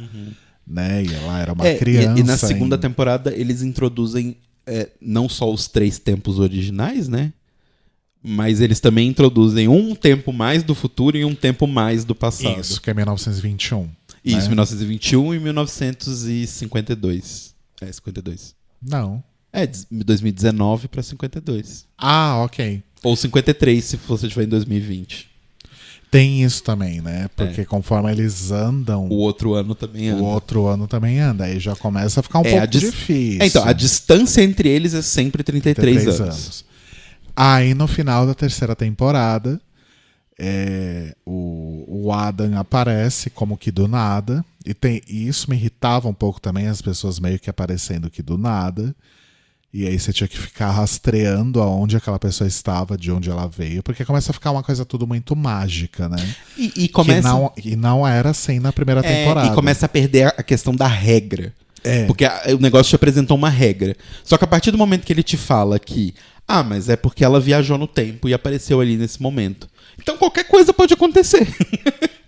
né? E ela era uma criança. E na segunda temporada eles introduzem não só os 3 tempos originais, né? Mas eles também introduzem um tempo mais do futuro e um tempo mais do passado. Isso, que é 1921. Isso, né? 1921 e 1952. 52. Não. 2019 para 52. Ah, ok. Ou 53 se você estiver em 2020. Tem isso também, né? Porque conforme eles andam... O outro ano também anda. O outro ano também anda. Aí já começa a ficar um pouco difícil. Então, a distância entre eles é sempre 33 anos. Aí no final da terceira temporada, o Adam aparece como que do nada. E isso me irritava um pouco também, as pessoas meio que aparecendo que do nada. E aí você tinha que ficar rastreando aonde aquela pessoa estava, de onde ela veio, porque começa a ficar uma coisa tudo muito mágica, né? E começa... que não era assim na primeira temporada. E começa a perder a questão da regra. Porque o negócio te apresentou uma regra. Só que a partir do momento que ele te fala que mas é porque ela viajou no tempo e apareceu ali nesse momento. Então qualquer coisa pode acontecer.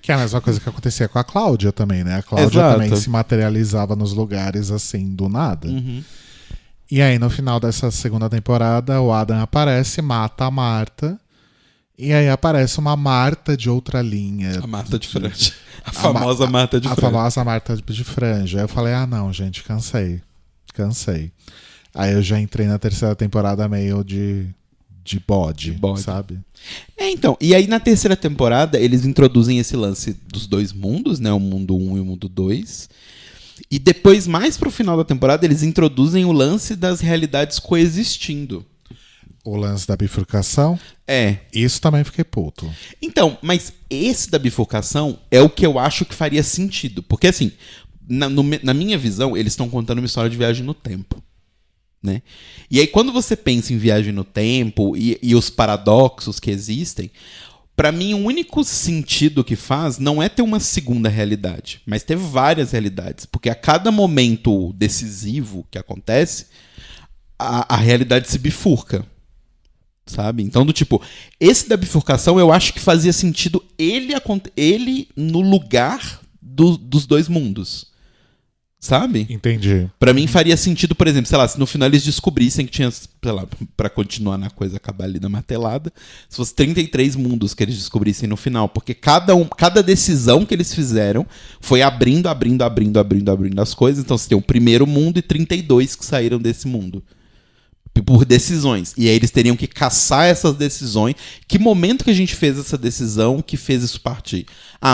Que é a mesma coisa que acontecia com a Cláudia também, né? A Cláudia também se materializava nos lugares assim, do nada. E aí, no final dessa segunda temporada, o Adam aparece, mata a Marta. E aí aparece uma Marta de outra linha. A Marta de Franja. A famosa Marta de Franja. A famosa Marta de Franja. Aí eu falei, não, gente, cansei. Aí eu já entrei na terceira temporada meio de bode, sabe? Então, e aí na terceira temporada, eles introduzem esse lance dos 2 mundos, né? O mundo 1 e o mundo 2. E depois, mais pro final da temporada, eles introduzem o lance das realidades coexistindo. O lance da bifurcação? Isso também fiquei puto. Então, mas esse da bifurcação é o que eu acho que faria sentido. Porque, assim, na minha visão, eles estão contando uma história de viagem no tempo. Né? E aí, quando você pensa em viagem no tempo e os paradoxos que existem... Pra mim, o único sentido que faz não é ter uma segunda realidade, mas ter várias realidades. Porque a cada momento decisivo que acontece, a realidade se bifurca. Sabe? Então, esse da bifurcação eu acho que fazia sentido ele no lugar dos 2 mundos. Sabe? Entendi. Pra mim faria sentido, por exemplo, sei lá, se no final eles descobrissem que tinha, sei lá, pra continuar na coisa, acabar ali na martelada, se fosse 33 mundos que eles descobrissem no final, porque cada decisão que eles fizeram foi abrindo as coisas, então você tem o primeiro mundo e 32 que saíram desse mundo. Por decisões. E aí eles teriam que caçar essas decisões. Que momento que a gente fez essa decisão que fez isso partir?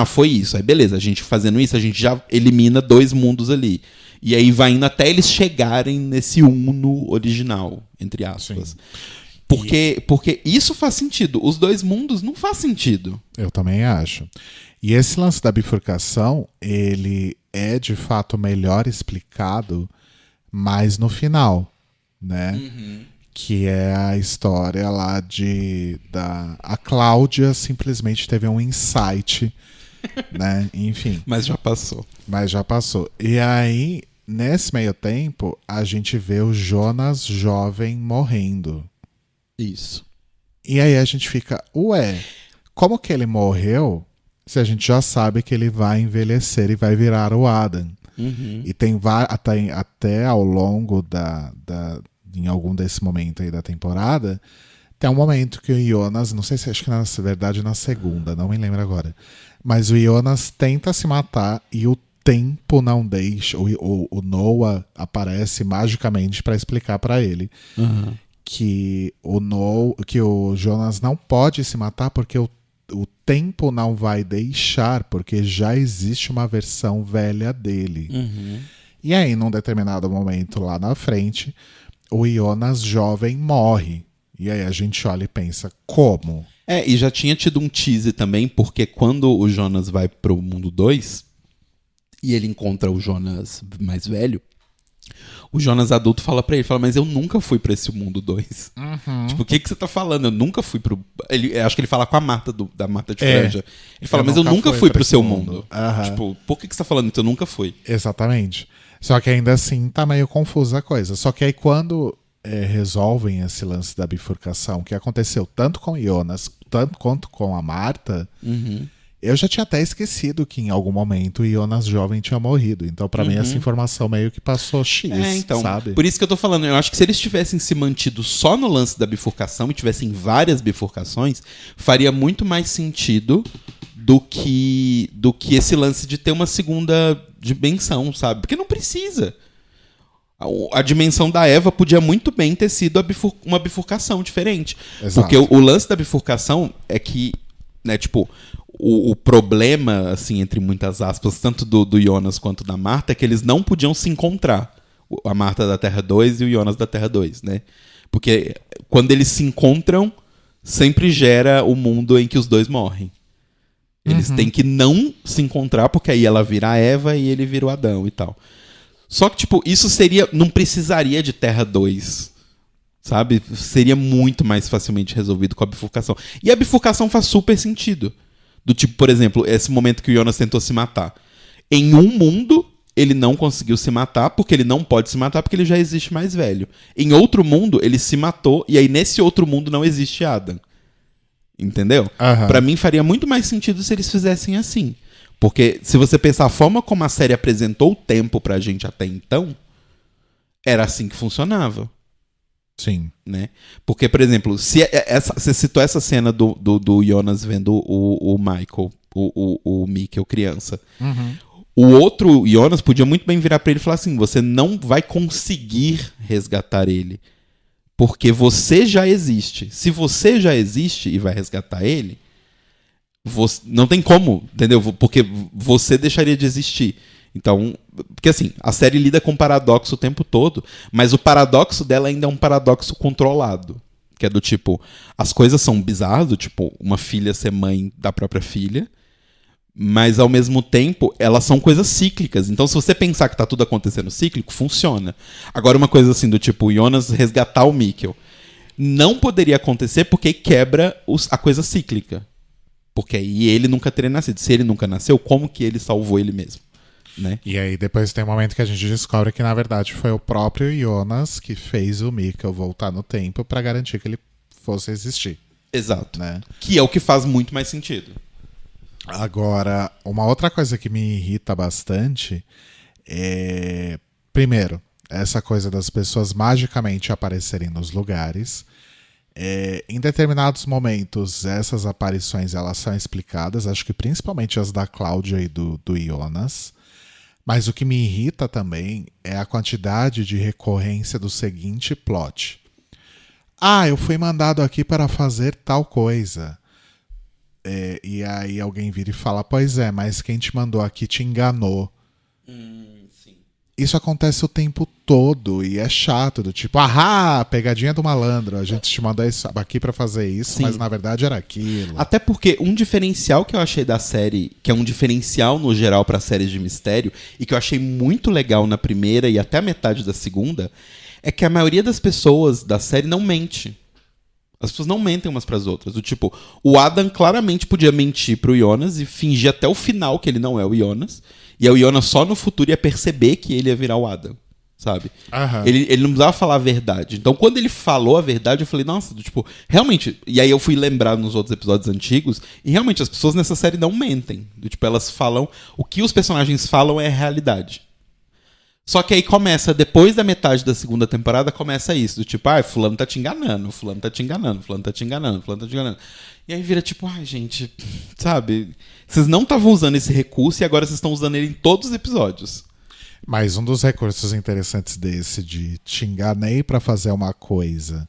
Foi isso. Aí beleza, a gente fazendo isso, a gente já elimina 2 mundos ali. E aí vai indo até eles chegarem nesse uno original, entre aspas. Sim. Porque isso faz sentido. Os 2 mundos não faz sentido. Eu também acho. E esse lance da bifurcação, ele é de fato melhor explicado mais no final. Né? Que é a história lá a Cláudia simplesmente teve um insight, né? Enfim. Mas já passou. E aí, nesse meio tempo, a gente vê o Jonas jovem morrendo. Isso. E aí a gente fica, como que ele morreu se a gente já sabe que ele vai envelhecer e vai virar o Adam? E tem até ao longo em algum desse momento aí da temporada, tem um momento que o Jonas, não sei se acho que na verdade na segunda, não me lembro agora, mas o Jonas tenta se matar e o tempo não deixa, o Noah aparece magicamente para explicar para ele que o Jonas não pode se matar porque o tempo não vai deixar, porque já existe uma versão velha dele. E aí, num determinado momento lá na frente, o Jonas jovem morre. E aí a gente olha e pensa, como? E já tinha tido um tease também, porque quando o Jonas vai pro mundo 2 e ele encontra o Jonas mais velho, o Jonas adulto fala pra ele, mas eu nunca fui pra esse mundo 2. Tipo, o que você tá falando? Eu nunca fui pro... acho que ele fala com a Marta, da Marta de Franja. Ele fala, mas eu nunca fui pro seu mundo. Tipo, por que você tá falando isso? Eu nunca fui. Exatamente. Só que ainda assim tá meio confusa a coisa. Só que aí quando resolvem esse lance da bifurcação, que aconteceu tanto com o Jonas, tanto quanto com a Marta, eu já tinha até esquecido que em algum momento o Jonas jovem tinha morrido. Então, pra mim, essa informação meio que passou X, então, sabe? Por isso que eu tô falando, eu acho que se eles tivessem se mantido só no lance da bifurcação e tivessem várias bifurcações, faria muito mais sentido do que esse lance de ter uma segunda dimensão, sabe? Porque não precisa. A dimensão da Eva podia muito bem ter sido uma bifurcação diferente. Exato. Porque o lance da bifurcação é que, né, tipo, o problema, assim, entre muitas aspas, tanto do Jonas quanto da Marta, é que eles não podiam se encontrar. A Marta da Terra 2 e o Jonas da Terra 2, né? Porque quando eles se encontram, sempre gera o mundo em que os dois morrem. Eles têm que não se encontrar, porque aí ela vira a Eva e ele vira o Adão e tal. Só que, tipo, isso não precisaria de Terra 2, sabe? Seria muito mais facilmente resolvido com a bifurcação. E a bifurcação faz super sentido. Do tipo, por exemplo, esse momento que o Jonas tentou se matar. Em um mundo, ele não conseguiu se matar, porque ele não pode se matar, porque ele já existe mais velho. Em outro mundo, ele se matou, e aí nesse outro mundo não existe Adam. Entendeu? Pra mim faria muito mais sentido se eles fizessem assim. Porque se você pensar a forma como a série apresentou o tempo pra gente até então, era assim que funcionava. Sim. Né? Porque, por exemplo, você citou essa cena do Jonas vendo o Michael, o Mikkel criança. O outro Jonas podia muito bem virar pra ele e falar assim, você não vai conseguir resgatar ele. Porque você já existe. Se você já existe e vai resgatar ele, não tem como, entendeu? Porque você deixaria de existir. Então, porque assim, a série lida com paradoxo o tempo todo, mas o paradoxo dela ainda é um paradoxo controlado. Que é do tipo, as coisas são bizarras, do tipo, uma filha ser mãe da própria filha, mas ao mesmo tempo, elas são coisas cíclicas. Então, se você pensar que tá tudo acontecendo cíclico, funciona. Agora, uma coisa assim, do tipo, Jonas resgatar o Mikkel, não poderia acontecer porque quebra a coisa cíclica. Porque aí ele nunca teria nascido. Se ele nunca nasceu, como que ele salvou ele mesmo? Né? E aí depois tem um momento que a gente descobre que na verdade foi o próprio Jonas que fez o Mikkel voltar no tempo pra garantir que ele fosse existir. Exato. Né? Que é o que faz muito mais sentido. Agora, uma outra coisa que me irrita bastante é, primeiro, essa coisa das pessoas magicamente aparecerem nos lugares. Em determinados momentos, essas aparições elas são explicadas, acho que principalmente as da Cláudia e do Jonas. Mas o que me irrita também é a quantidade de recorrência do seguinte plot. Eu fui mandado aqui para fazer tal coisa. E aí alguém vira e fala, pois é, mas quem te mandou aqui te enganou. Sim. Isso acontece o tempo todo e é chato, do tipo, pegadinha do malandro, a gente te mandou aqui pra fazer isso, mas na verdade era aquilo. Até porque um diferencial que eu achei da série, que é um diferencial no geral pra séries de mistério, e que eu achei muito legal na primeira e até a metade da segunda, é que a maioria das pessoas da série não mente. As pessoas não mentem umas pras outras. Do tipo, o Adam claramente podia mentir pro Jonas e fingir até o final que ele não é o Jonas. E aí o Jonas só no futuro ia perceber que ele ia virar o Adam, sabe? Ele não precisava falar a verdade. Então, quando ele falou a verdade, eu falei, nossa, tipo, realmente... E aí eu fui lembrar nos outros episódios antigos, e realmente as pessoas nessa série não mentem. Do tipo, elas falam... O que os personagens falam é a realidade. Só que aí começa, depois da metade da segunda temporada, começa isso. Do tipo, fulano tá te enganando, fulano tá te enganando, fulano tá te enganando, fulano tá te enganando. E aí vira tipo, gente, sabe? Vocês não estavam usando esse recurso e agora vocês estão usando ele em todos os episódios. Mas um dos recursos interessantes desse de te enganei pra fazer uma coisa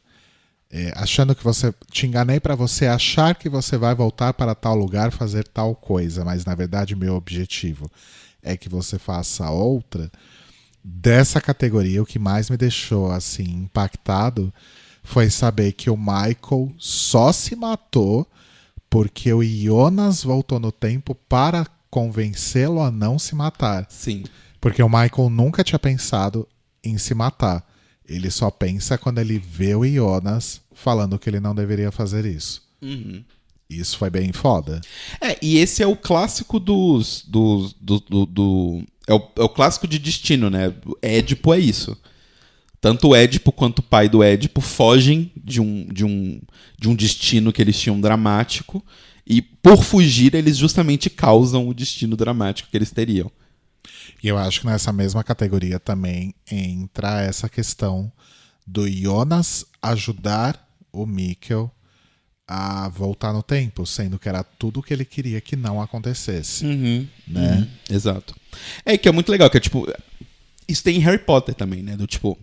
achando que você... Te enganei para você achar que você vai voltar para tal lugar fazer tal coisa, mas na verdade meu objetivo é que você faça outra. Dessa categoria, o que mais me deixou assim impactado foi saber que o Michael só se matou porque o Jonas voltou no tempo para convencê-lo a não se matar. Sim. Porque o Michael nunca tinha pensado em se matar. Ele só pensa quando ele vê o Jonas falando que ele não deveria fazer isso. Uhum. Isso foi bem foda. E esse é o clássico é o clássico de destino, né? Édipo é isso. Tanto o Édipo quanto o pai do Édipo fogem de um destino que eles tinham dramático. E por fugir, eles justamente causam o destino dramático que eles teriam. E eu acho que nessa mesma categoria também entra essa questão do Jonas ajudar o Mikkel a voltar no tempo, sendo que era tudo o que ele queria que não acontecesse. Né? Exato. Que é muito legal, que é tipo... Isso tem em Harry Potter também, né? Do tipo...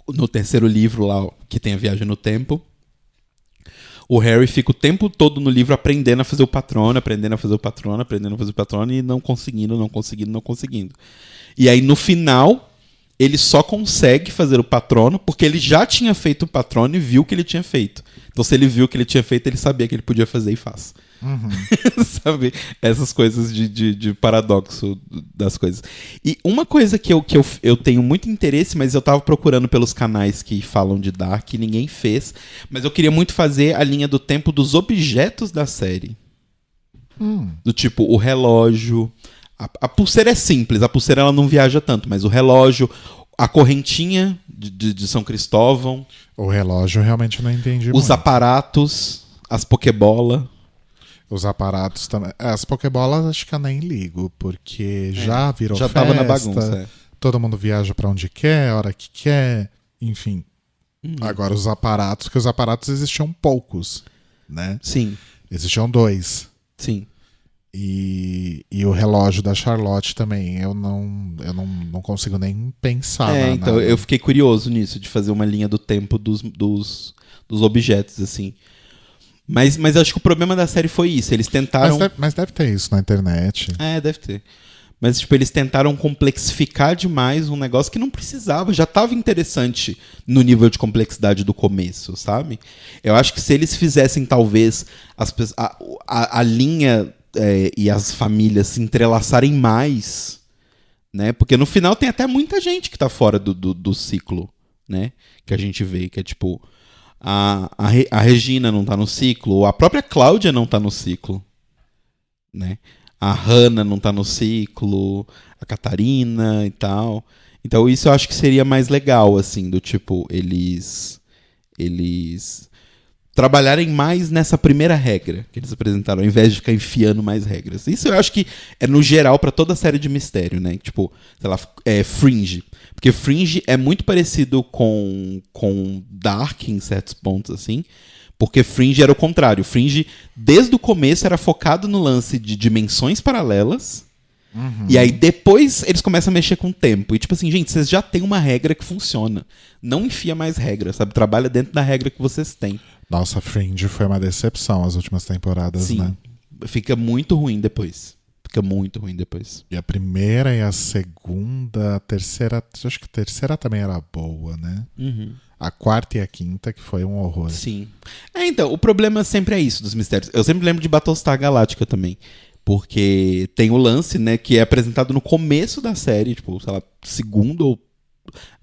No terceiro livro lá, que tem a viagem no tempo, o Harry fica o tempo todo no livro aprendendo a fazer o patrono, e não conseguindo. E aí, no final, ele só consegue fazer o patrono porque ele já tinha feito o patrono e viu o que ele tinha feito. Então, se ele viu o que ele tinha feito, ele sabia que ele podia fazer e faz. Sabe? Essas coisas de paradoxo das coisas. E uma coisa que eu tenho muito interesse, mas eu tava procurando pelos canais que falam de Dark e ninguém fez, mas eu queria muito fazer a linha do tempo dos objetos da série. Do tipo, o relógio... A pulseira é simples, a pulseira ela não viaja tanto, mas o relógio, a correntinha de São Cristóvão... O relógio eu realmente não entendi Os aparatos, as pokebola... Os aparatos também. As pokebolas acho que eu nem ligo, porque já virou já festa. Tava na bagunça. Todo mundo viaja pra onde quer, a hora que quer, enfim. Agora os aparatos, que os aparatos existiam poucos, né? Sim. Existiam 2. Sim. E o relógio da Charlotte também, eu não consigo nem pensar. Então eu fiquei curioso nisso, de fazer uma linha do tempo dos objetos, assim. Mas acho que o problema da série foi isso. Eles tentaram... Mas deve ter isso na internet. Deve ter. Mas tipo, eles tentaram complexificar demais um negócio que não precisava. Já estava interessante no nível de complexidade do começo, sabe? Eu acho que se eles fizessem, talvez, a linha e as famílias se entrelaçarem mais, né? Porque no final tem até muita gente que tá fora do ciclo, né? Que a gente vê, que é tipo... A Regina não tá no ciclo, a própria Cláudia não tá no ciclo, né? A Hannah não tá no ciclo, a Catarina e tal. Então isso eu acho que seria mais legal, assim, do tipo, eles trabalharem mais nessa primeira regra que eles apresentaram, ao invés de ficar enfiando mais regras. Isso eu acho que é no geral pra toda a série de mistério, né? Tipo, sei lá, Fringe. Porque Fringe é muito parecido com Dark em certos pontos, assim. Porque Fringe era o contrário. Fringe, desde o começo, era focado no lance de dimensões paralelas. E aí depois eles começam a mexer com o tempo. E tipo assim, gente, vocês já têm uma regra que funciona. Não enfia mais regra, sabe? Trabalha dentro da regra que vocês têm. Nossa, Fringe foi uma decepção as últimas temporadas, Sim, né? Fica muito ruim depois. E a primeira e a segunda, a terceira... Acho que a terceira também era boa, né? A quarta e a quinta, que foi um horror. Sim. Então, o problema sempre é isso dos mistérios. Eu sempre lembro de Battlestar Galactica também. Porque tem o lance, né, que é apresentado no começo da série, tipo, sei lá, segundo ou...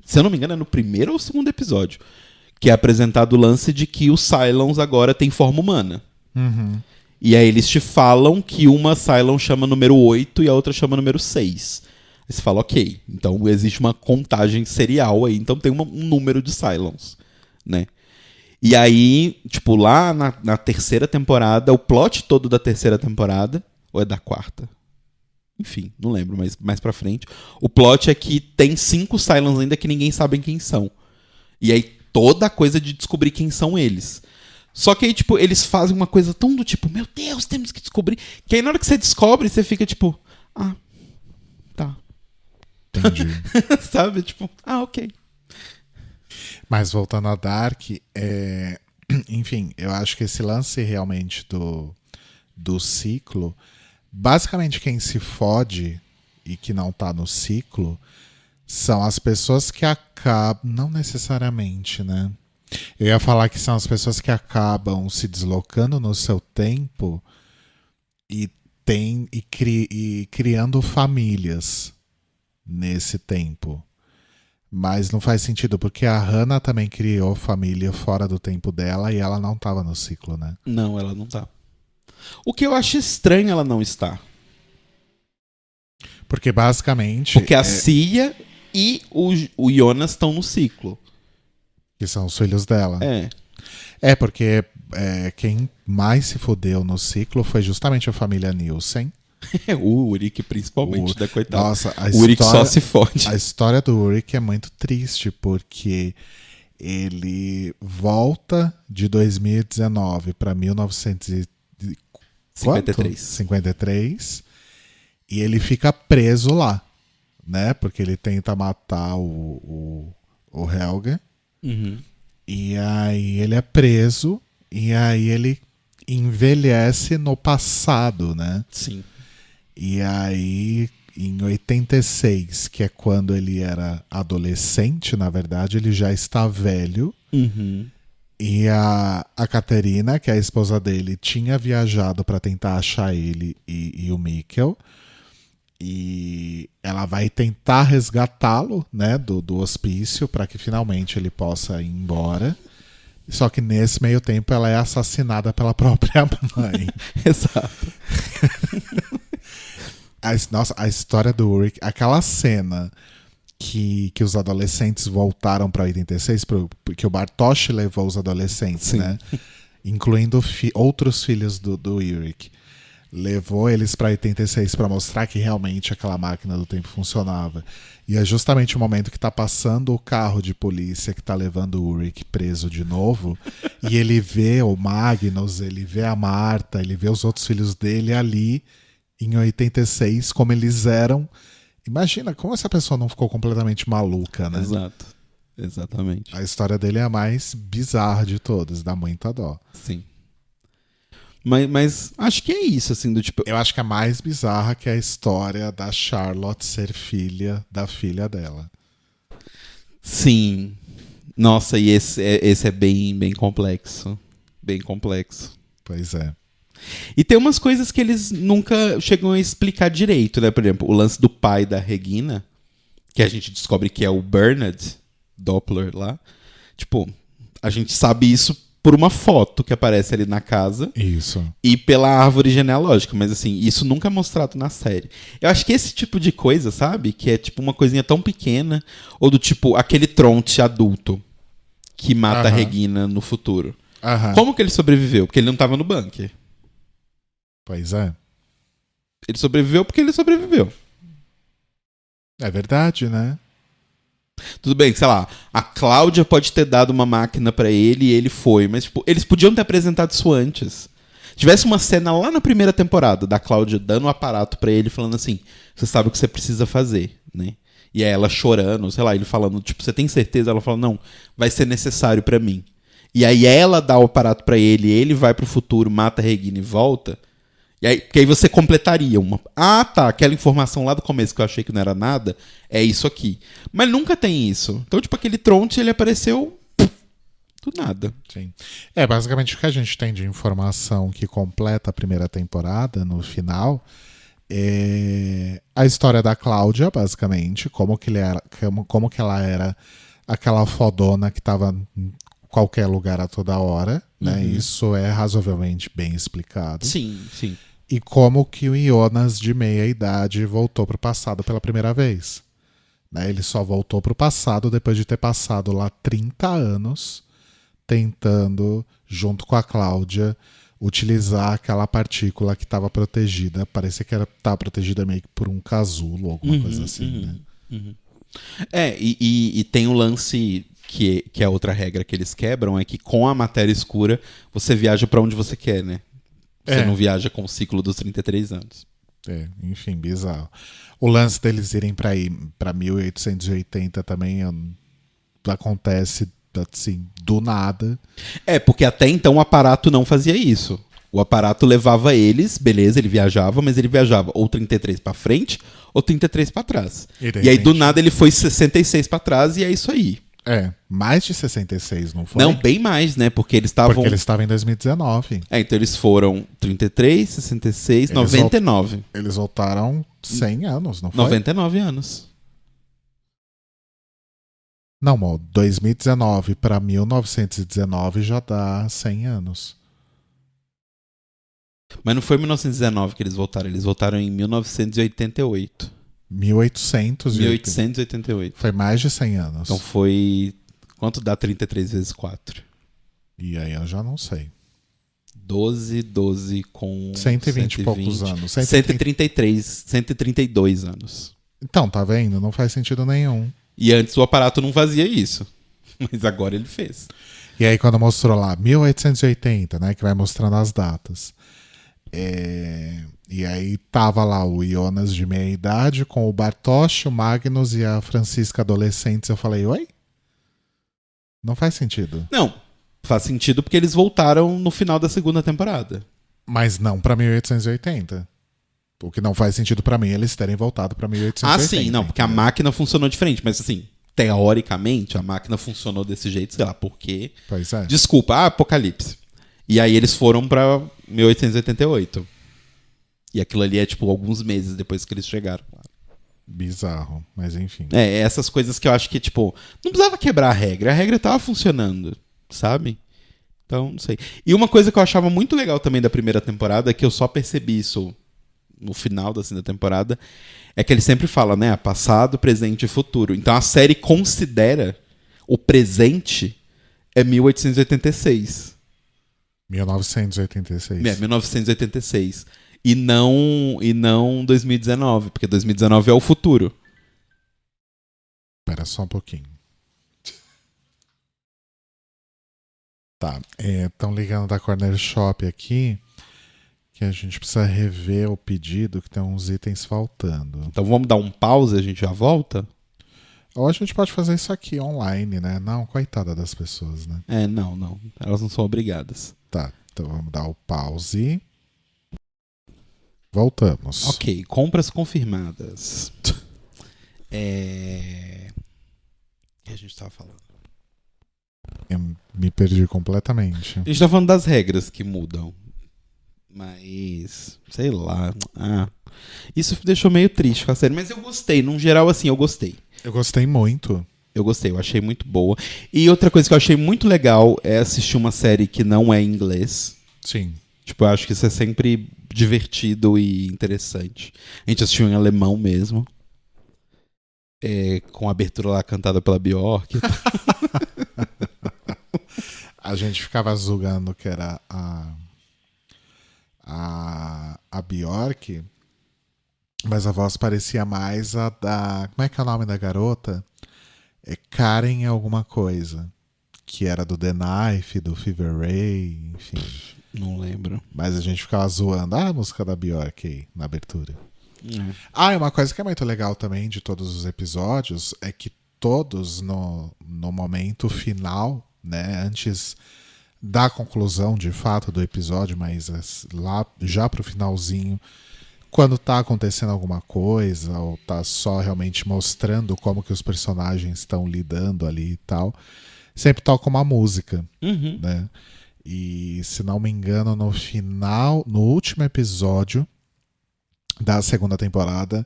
Se eu não me engano, é no primeiro ou segundo episódio. Que é apresentado o lance de que os Cylons agora têm forma humana. E aí eles te falam que uma Cylon chama número 8 e a outra chama número 6. Aí você fala, ok, então existe uma contagem serial aí, então tem um número de Cylons, né? E aí, tipo, lá na terceira temporada, o plot todo da terceira temporada, ou é da quarta? Enfim, não lembro, mas mais pra frente. O plot é que tem 5 Cylons ainda que ninguém sabe quem são. E aí toda a coisa de descobrir quem são eles. Só que aí, tipo, eles fazem uma coisa tão do tipo, meu Deus, temos que descobrir. Que aí na hora que você descobre, você fica tipo, Entendi. Sabe? Tipo, ok. Mas voltando a Dark, enfim, eu acho que esse lance realmente do ciclo, basicamente quem se fode e que não tá no ciclo são as pessoas que acabam, não necessariamente, né? Eu ia falar que são as pessoas que acabam se deslocando no seu tempo e criando famílias nesse tempo. Mas não faz sentido, porque a Hannah também criou família fora do tempo dela e ela não estava no ciclo, né? Não, ela não tá. O que eu acho estranho ela não estar. Porque basicamente... Porque a Cia e o Jonas estão no ciclo. Que são os filhos dela. Porque quem mais se fodeu no ciclo foi justamente a família Nielsen. O Ulrich, principalmente, da coitada. Nossa, o Ulrich só se fode. A história do Ulrich é muito triste, porque ele volta de 2019 para 1953 e ele fica preso lá, né? Porque ele tenta matar o Helge. Uhum. E aí ele é preso e aí ele envelhece no passado, né? Sim. E aí, em 86, que é quando ele era adolescente, na verdade, ele já está velho. Uhum. E a Caterina, que é a esposa dele, tinha viajado para tentar achar ele e o Mikkel. E ela vai tentar resgatá-lo, né, do hospício para que finalmente ele possa ir embora. Só que nesse meio tempo ela é assassinada pela própria mãe. Exato. Nossa, a história do Ulrich, aquela cena que os adolescentes voltaram para 86, porque o Bartosz levou os adolescentes, sim, né? Incluindo outros filhos do Ulrich. Levou eles para 86 para mostrar que realmente aquela máquina do tempo funcionava. E é justamente o momento que tá passando o carro de polícia que tá levando o Ulrich preso de novo. E ele vê o Magnus, ele vê a Marta, ele vê os outros filhos dele ali em 86, como eles eram. Imagina como essa pessoa não ficou completamente maluca, né? Exato. Exatamente. A história dele é a mais bizarra de todas, dá muita dó. Sim. Mas acho que é isso, assim, do tipo... Eu acho que a mais bizarra que é a história da Charlotte ser filha da filha dela. Sim. Nossa, e esse é bem, bem complexo. Bem complexo. Pois é. E tem umas coisas que eles nunca chegam a explicar direito, né? Por exemplo, o lance do pai da Regina, que a gente descobre que é o Bernard Doppler lá. Tipo, a gente sabe isso por uma foto que aparece ali na casa. Isso. E pela árvore genealógica. Mas assim, isso nunca é mostrado na série. Eu acho que esse tipo de coisa, sabe? Que é tipo uma coisinha tão pequena. Ou do tipo, aquele Tronte adulto que mata a Regina no futuro. Como que ele sobreviveu? Porque ele não tava no bunker. Pois é. Ele sobreviveu porque ele sobreviveu. É verdade, né? Tudo bem, sei lá, a Cláudia pode ter dado uma máquina pra ele e ele foi, mas tipo, eles podiam ter apresentado isso antes. Tivesse uma cena lá na primeira temporada da Cláudia dando um aparato pra ele, falando assim, você sabe o que você precisa fazer, né? E aí ela chorando, sei lá, ele falando, tipo, você tem certeza? Ela fala, não, vai ser necessário pra mim. E aí ela dá o aparato pra ele vai pro futuro, mata a Regina e volta. E aí, porque aí você completaria uma... Ah, tá, aquela informação lá do começo que eu achei que não era nada, é isso aqui. Mas nunca tem isso. Então, tipo, aquele Tronte, ele apareceu do nada. Sim. Basicamente o que a gente tem de informação que completa a primeira temporada, no final, é a história da Cláudia, basicamente, como que ela era aquela fodona que tava em qualquer lugar a toda hora, né? Isso é razoavelmente bem explicado. Sim, sim. E como que o Jonas, de meia idade, voltou pro passado pela primeira vez. Né? Ele só voltou pro passado depois de ter passado lá 30 anos tentando, junto com a Cláudia, utilizar aquela partícula que estava protegida. Parecia que estava protegida meio que por um casulo, alguma coisa assim, né? E tem o lance que é outra regra que eles quebram, é que com a matéria escura você viaja pra onde você quer, né? Você não viaja com o ciclo dos 33 anos. Enfim, bizarro. O lance deles irem pra 1880 também, acontece assim, do nada. Porque até então o aparato não fazia isso. O aparato levava eles, beleza, ele viajava, mas ele viajava ou 33 pra frente ou 33 pra trás. E aí do nada ele foi 66 pra trás e é isso aí. Mais de 66, não foi? Não, bem mais, né? Porque eles estavam... Porque eles estavam em 2019. Então eles foram 33, 66, 99. Eles voltaram 100 anos, não foi? 99 anos. Não, 2019 para 1919 já dá 100 anos. Mas não foi em 1919 que eles voltaram em 1988. 1888. Foi mais de 100 anos. Então foi... Quanto dá 33 vezes 4? E aí eu já não sei. 12 com... 120 e poucos anos. 132 anos. Então, tá vendo? Não faz sentido nenhum. E antes o aparato não fazia isso. Mas agora ele fez. E aí quando mostrou lá, 1880, né? Que vai mostrando as datas. E aí tava lá o Jonas de meia idade com o Bartosz, o Magnus e a Francisca adolescentes. Eu falei, oi? Não faz sentido. Não, faz sentido porque eles voltaram no final da segunda temporada. Mas não pra 1880. O que não faz sentido pra mim eles terem voltado pra 1880. Ah, sim, não, porque a máquina funcionou diferente. Mas assim, teoricamente a máquina funcionou desse jeito, sei lá, por quê. Pois é. Desculpa, Apocalipse. E aí eles foram pra 1888. E aquilo ali é tipo alguns meses depois que eles chegaram. Bizarro, mas enfim. Essas coisas que eu acho que, tipo, não precisava quebrar a regra tava funcionando, sabe? Então, não sei. E uma coisa que eu achava muito legal também da primeira temporada, que eu só percebi isso no final da temporada, é que ele sempre fala, né? Passado, presente e futuro. Então a série considera o presente é 1886. 1986. 1986. E não 2019, porque 2019 é o futuro. Espera só um pouquinho. Tá, estão ligando da Corner Shop aqui, que a gente precisa rever o pedido, que tem uns itens faltando. Então vamos dar um pause e a gente já volta? Ou a gente pode fazer isso aqui online, né? Não, coitada das pessoas, né? Não. Elas não são obrigadas. Tá, então vamos dar o pause. Voltamos. Ok, compras confirmadas. O que a gente tava falando? Eu me perdi completamente. A gente tá falando das regras que mudam. Mas, sei lá. Isso deixou meio triste com a série. Mas eu gostei, num geral, assim, eu gostei. Eu gostei muito. Eu gostei, eu achei muito boa. E outra coisa que eu achei muito legal é assistir uma série que não é em inglês. Sim. Tipo, eu acho que isso é sempre divertido e interessante. A gente assistiu em alemão mesmo. Com a abertura lá cantada pela Bjork. A gente ficava julgando que era a Bjork, mas a voz parecia mais a da... Como é que é o nome da garota? Karen alguma coisa. Que era do The Knife, do Fever Ray, enfim. Não lembro. Mas a gente ficava zoando a música da Bjork aí, na abertura. E uma coisa que é muito legal também de todos os episódios é que todos no momento final, né, antes da conclusão de fato do episódio, mas lá já pro finalzinho, quando tá acontecendo alguma coisa ou tá só realmente mostrando como que os personagens estão lidando ali e tal, sempre toca uma música, né? E se não me engano, no final, no último episódio da segunda temporada,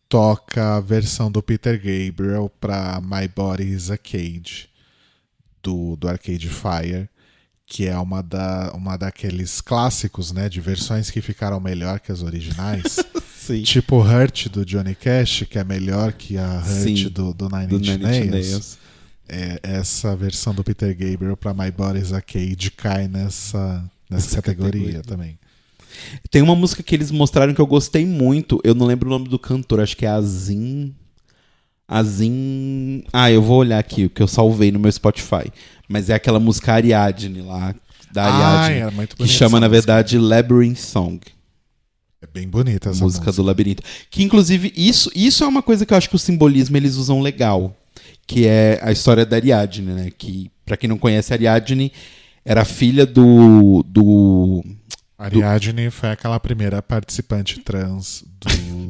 toca a versão do Peter Gabriel para My Body is a Cage, do Arcade Fire, que é uma daqueles clássicos, né, de versões que ficaram melhor que as originais. Sim. Tipo Hurt do Johnny Cash, que é melhor que a Hurt do Nine Inch Nails. Essa versão do Peter Gabriel para My Body is a Cage cai nessa categoria também. Tem uma música que eles mostraram que eu gostei muito. Eu não lembro o nome do cantor, acho que é Azin. Eu vou olhar aqui, o que eu salvei no meu Spotify. Mas é aquela música Ariadne lá, da Ariadne, é muito que chama, na verdade, Labyrinth Song. É bem bonita essa música do Labirinto. Que, inclusive, isso é uma coisa que eu acho que o simbolismo eles usam legal. que é a história da Ariadne, né? Que, pra quem não conhece, a Ariadne era filha do Ariadne foi aquela primeira participante trans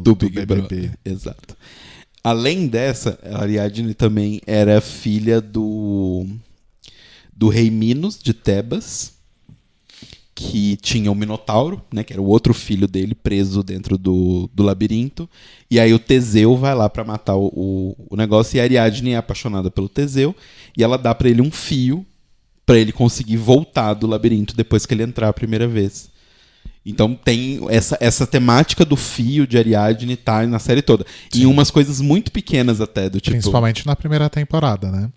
do Big BBB. Brother. Exato. Além dessa, a Ariadne também era filha do rei Minos, de Tebas, que tinha o Minotauro, né, que era o outro filho dele, preso dentro do labirinto. E aí o Teseu vai lá pra matar o negócio, e a Ariadne é apaixonada pelo Teseu, e ela dá pra ele um fio pra ele conseguir voltar do labirinto depois que ele entrar a primeira vez. Então tem essa temática do fio de Ariadne tá na série toda. Sim. E umas coisas muito pequenas até, do tipo... Principalmente na primeira temporada, né?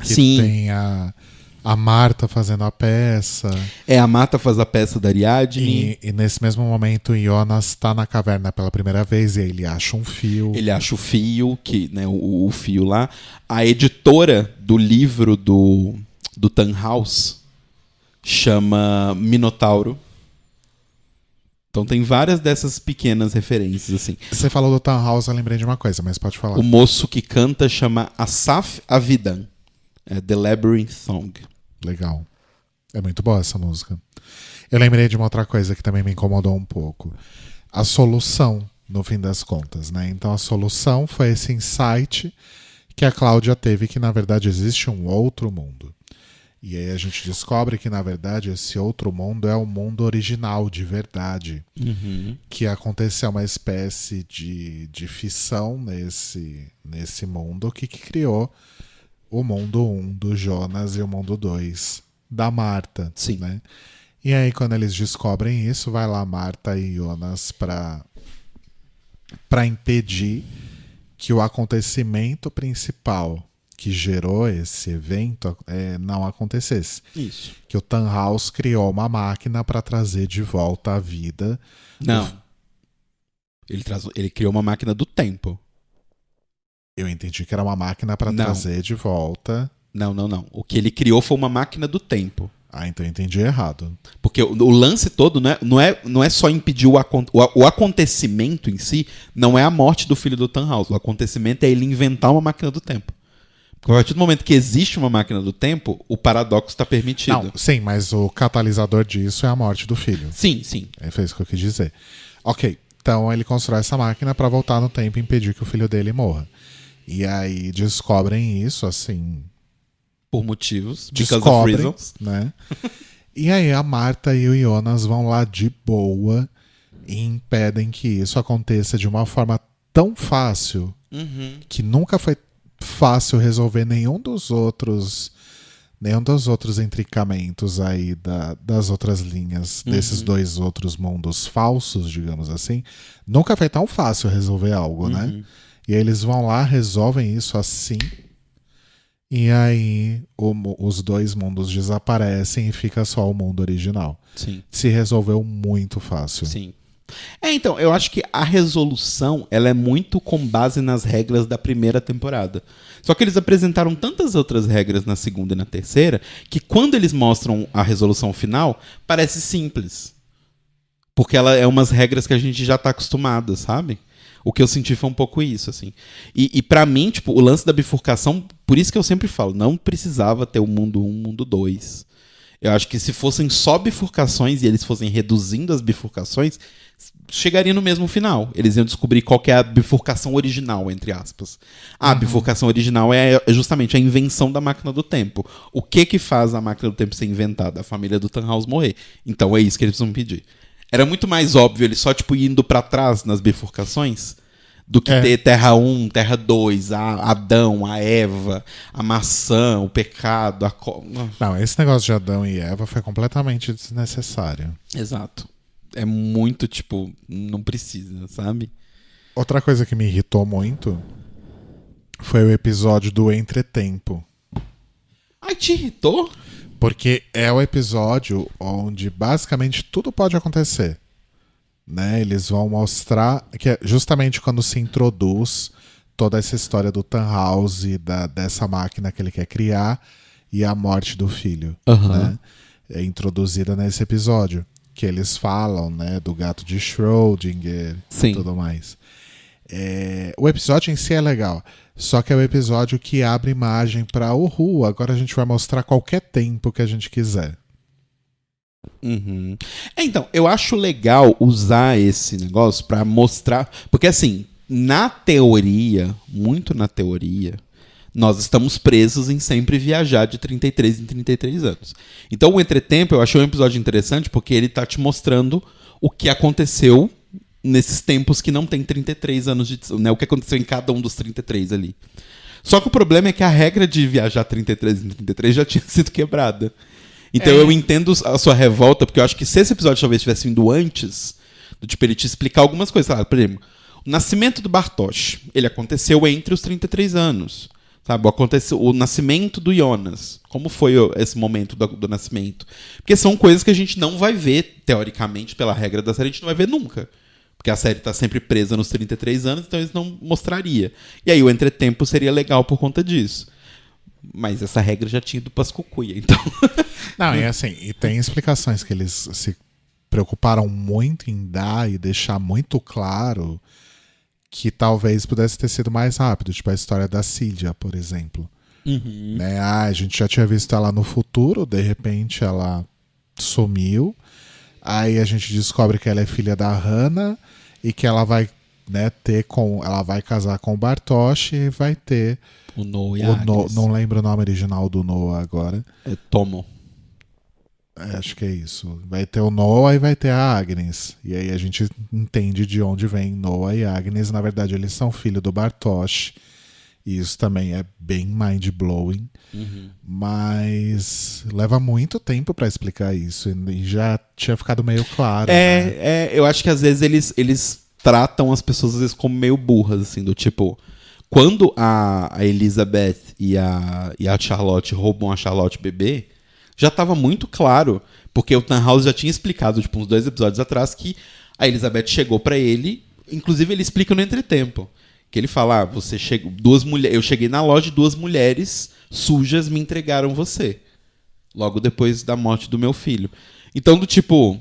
Que Sim. Tem a Marta fazendo a peça. A Marta faz a peça da Ariadne. E nesse mesmo momento o Jonas tá na caverna pela primeira vez e aí ele acha um fio. Ele acha o fio, né, o fio lá. A editora do livro do Tannhaus chama Minotauro. Então tem várias dessas pequenas referências, assim. Você falou do Tannhaus, eu lembrei de uma coisa, mas pode falar. O moço que canta chama Asaf Avidan. É The Labyrinth Song. Legal. É muito boa essa música. Eu lembrei de uma outra coisa que também me incomodou um pouco. A solução, no fim das contas, né? Então a solução foi esse insight que a Cláudia teve que, na verdade, existe um outro mundo. E aí a gente descobre que, na verdade, esse outro mundo é o mundo original, de verdade. Uhum. Que aconteceu uma espécie de fissão nesse mundo que criou o mundo 1 do Jonas e o mundo 2 da Marta. Sim. Né? E aí, quando eles descobrem isso, vai lá Marta e Jonas para impedir que o acontecimento principal que gerou esse evento não acontecesse. Isso. Que o Tannhaus criou uma máquina para trazer de volta a vida. Não. Ele criou uma máquina do tempo. Eu entendi que era uma máquina para trazer de volta. Não. O que ele criou foi uma máquina do tempo. Ah, então eu entendi errado. Porque o lance todo não é só impedir o acontecimento em si, não é a morte do filho do Tannhaus. O acontecimento é ele inventar uma máquina do tempo. Porque a partir do momento que existe uma máquina do tempo, o paradoxo está permitido. Não, sim, mas o catalisador disso é a morte do filho. Sim. Foi isso que eu quis dizer. Ok, então ele constrói essa máquina para voltar no tempo e impedir que o filho dele morra. E aí descobrem isso, assim... Por motivos. Descobrem, because of reasons. Né? E aí a Marta e o Jonas vão lá de boa e impedem que isso aconteça de uma forma tão fácil que nunca foi fácil resolver nenhum dos outros intricamentos aí das outras linhas, desses dois outros mundos falsos, digamos assim. Nunca foi tão fácil resolver algo, né? E aí eles vão lá, resolvem isso assim, e aí os dois mundos desaparecem e fica só o mundo original. Sim. Se resolveu muito fácil. Sim. Então, eu acho que a resolução ela é muito com base nas regras da primeira temporada. Só que eles apresentaram tantas outras regras na segunda e na terceira que quando eles mostram a resolução final, parece simples. Porque ela é umas regras que a gente já tá acostumado, sabe? O que eu senti foi um pouco isso, assim. E pra mim, tipo, o lance da bifurcação, por isso que eu sempre falo, não precisava ter o mundo 1, mundo 2. Eu acho que se fossem só bifurcações e eles fossem reduzindo as bifurcações, chegaria no mesmo final. Eles iam descobrir qual que é a bifurcação original, entre aspas. A bifurcação original é justamente a invenção da máquina do tempo. O que faz a máquina do tempo ser inventada? A família do Tannhaus morrer. Então é isso que eles precisam pedir. Era muito mais óbvio eles só tipo indo pra trás nas bifurcações do que ter Terra 1, Terra 2, a Adão, a Eva, a maçã, o pecado, Não, esse negócio de Adão e Eva foi completamente desnecessário. Exato. É muito, tipo, não precisa, sabe? Outra coisa que me irritou muito foi o episódio do Entretempo. Ai, te irritou? Porque é o episódio onde basicamente tudo pode acontecer. Né? Eles vão mostrar que é justamente quando se introduz toda essa história do Tannhaus e dessa máquina que ele quer criar e a morte do filho. Né? É introduzida nesse episódio. Que eles falam, né, do gato de Schrödinger e tudo mais. o episódio em si é legal. Só que é o episódio que abre margem pra agora a gente vai mostrar qualquer tempo que a gente quiser. Uhum. Então, eu acho legal usar esse negócio pra mostrar. Porque, assim, na teoria, muito na teoria, nós estamos presos em sempre viajar de 33 em 33 anos. Então, o Entretempo eu achei um episódio interessante porque ele tá te mostrando o que aconteceu nesses tempos que não tem 33 anos de... Né, o que aconteceu em cada um dos 33 ali. Só que o problema é que a regra de viajar 33 em 33 já tinha sido quebrada. Então eu entendo a sua revolta, porque eu acho que se esse episódio talvez tivesse vindo antes, do tipo, ele te explicar algumas coisas. Sabe? Por exemplo, o nascimento do Bartosz, ele aconteceu entre os 33 anos. Sabe? O nascimento do Jonas. Como foi esse momento do nascimento? Porque são coisas que a gente não vai ver, teoricamente, pela regra da série, a gente não vai ver nunca. Porque a série tá sempre presa nos 33 anos, então eles não mostraria. E aí o entretempo seria legal por conta disso. Mas essa regra já tinha ido pras cucuia, então... Não, e assim, e tem explicações que eles se preocuparam muito em dar e deixar muito claro que talvez pudesse ter sido mais rápido. Tipo a história da Cília, por exemplo. Uhum. Né? A gente já tinha visto ela no futuro, de repente ela sumiu. Aí a gente descobre que ela é filha da Hannah e que ela vai, né, ela vai casar com o Bartosz e vai ter o Noah e a Agnes. Não lembro o nome original do Noah agora. É Tomo. Acho que é isso. Vai ter o Noah e vai ter a Agnes. E aí a gente entende de onde vem Noah e Agnes. Na verdade, eles são filhos do Bartosz. E isso também é bem mind-blowing. Uhum. Mas leva muito tempo pra explicar isso. E já tinha ficado meio claro. Eu acho que às vezes eles tratam as pessoas às vezes como meio burras, assim, do tipo... Quando a Elizabeth e a Charlotte roubam a Charlotte bebê, já estava muito claro, porque o Tannhaus já tinha explicado, tipo, uns 2 episódios atrás, que a Elizabeth chegou pra ele, inclusive ele explica no entretempo, que ele fala, você chegou, eu cheguei na loja e 2 mulheres sujas me entregaram você, logo depois da morte do meu filho. Então, do tipo...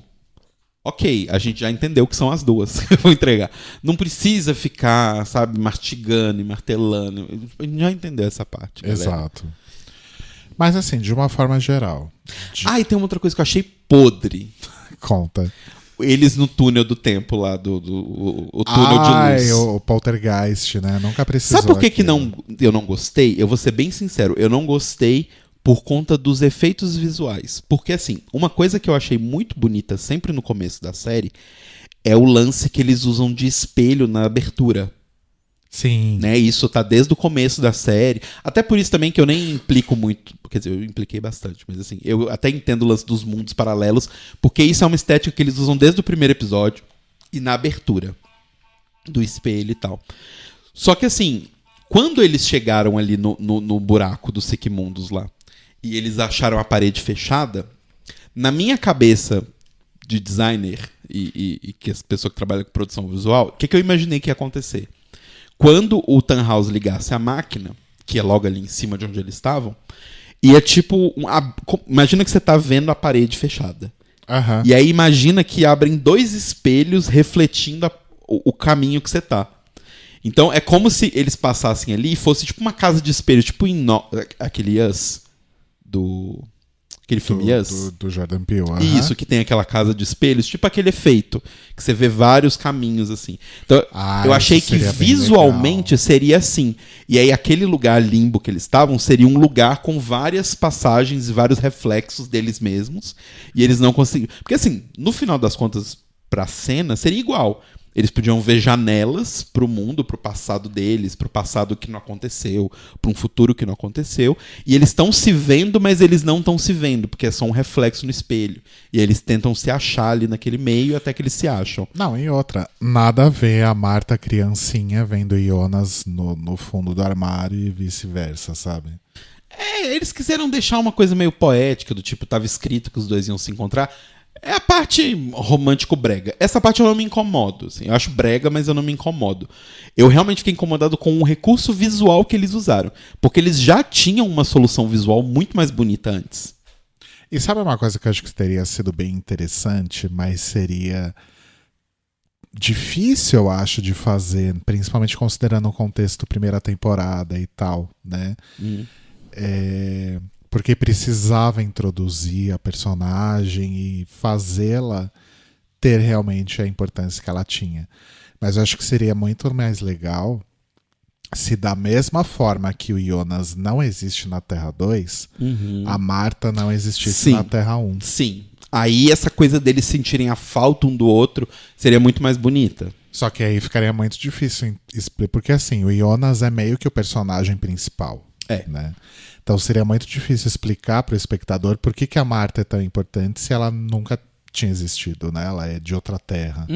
Ok, a gente já entendeu que são as 2 que eu vou entregar. Não precisa ficar, sabe, mastigando e martelando. A gente já entendeu essa parte. Exato. Galera. Mas assim, de uma forma geral. E tem uma outra coisa que eu achei podre. Conta. Eles no túnel do tempo lá, o túnel de luz. O poltergeist, né? Nunca precisou. Sabe por que eu não gostei? Eu vou ser bem sincero, eu não gostei por conta dos efeitos visuais. Porque, assim, uma coisa que eu achei muito bonita sempre no começo da série é o lance que eles usam de espelho na abertura. Sim. Né? Isso tá desde o começo da série. Até por isso também que eu nem implico muito. Quer dizer, eu impliquei bastante. Mas, assim, eu até entendo o lance dos mundos paralelos, porque isso é uma estética que eles usam desde o primeiro episódio e na abertura do espelho e tal. Só que, assim, quando eles chegaram ali no buraco dos Sequimundos lá, e eles acharam a parede fechada, na minha cabeça de designer e que as pessoas que trabalham com produção visual, o que eu imaginei que ia acontecer? Quando o Tannhaus ligasse a máquina, que é logo ali em cima de onde eles estavam, ia tipo... imagina que você tá vendo a parede fechada. Uhum. E aí imagina que abrem 2 espelhos refletindo o caminho que você tá. Então é como se eles passassem ali e fosse tipo uma casa de espelho, tipo aquele Us... aquele filme Us? Do Jordan Peele. Isso, que tem aquela casa de espelhos, tipo aquele efeito, que você vê vários caminhos assim. Então, eu achei que visualmente seria assim. E aí aquele lugar limbo que eles estavam seria um lugar com várias passagens e vários reflexos deles mesmos. E eles não conseguiram. Porque assim, no final das contas, pra cena, seria igual. Eles podiam ver janelas pro mundo, pro passado deles, pro passado que não aconteceu, pro um futuro que não aconteceu. E eles estão se vendo, mas eles não estão se vendo, porque é só um reflexo no espelho. E aí eles tentam se achar ali naquele meio até que eles se acham. Não, e outra, nada a ver a Marta criancinha vendo Jonas no fundo do armário e vice-versa, sabe? Eles quiseram deixar uma coisa meio poética, do tipo, tava escrito que os 2 iam se encontrar. É a parte romântico-brega. Essa parte eu não me incomodo. Assim. Eu acho brega, mas eu não me incomodo. Eu realmente fiquei incomodado com o recurso visual que eles usaram. Porque eles já tinham uma solução visual muito mais bonita antes. E sabe uma coisa que eu acho que teria sido bem interessante, mas seria difícil, eu acho, de fazer, principalmente considerando o contexto primeira temporada e tal, né? Porque precisava introduzir a personagem e fazê-la ter realmente a importância que ela tinha. Mas eu acho que seria muito mais legal se da mesma forma que o Jonas não existe na Terra 2, a Marta não existisse na Terra 1. Sim. Aí essa coisa deles sentirem a falta um do outro seria muito mais bonita. Só que aí ficaria muito difícil explicar, porque assim, o Jonas é meio que o personagem principal. Né? Então seria muito difícil explicar para o espectador por que a Marta é tão importante se ela nunca tinha existido, né? Ela é de outra terra.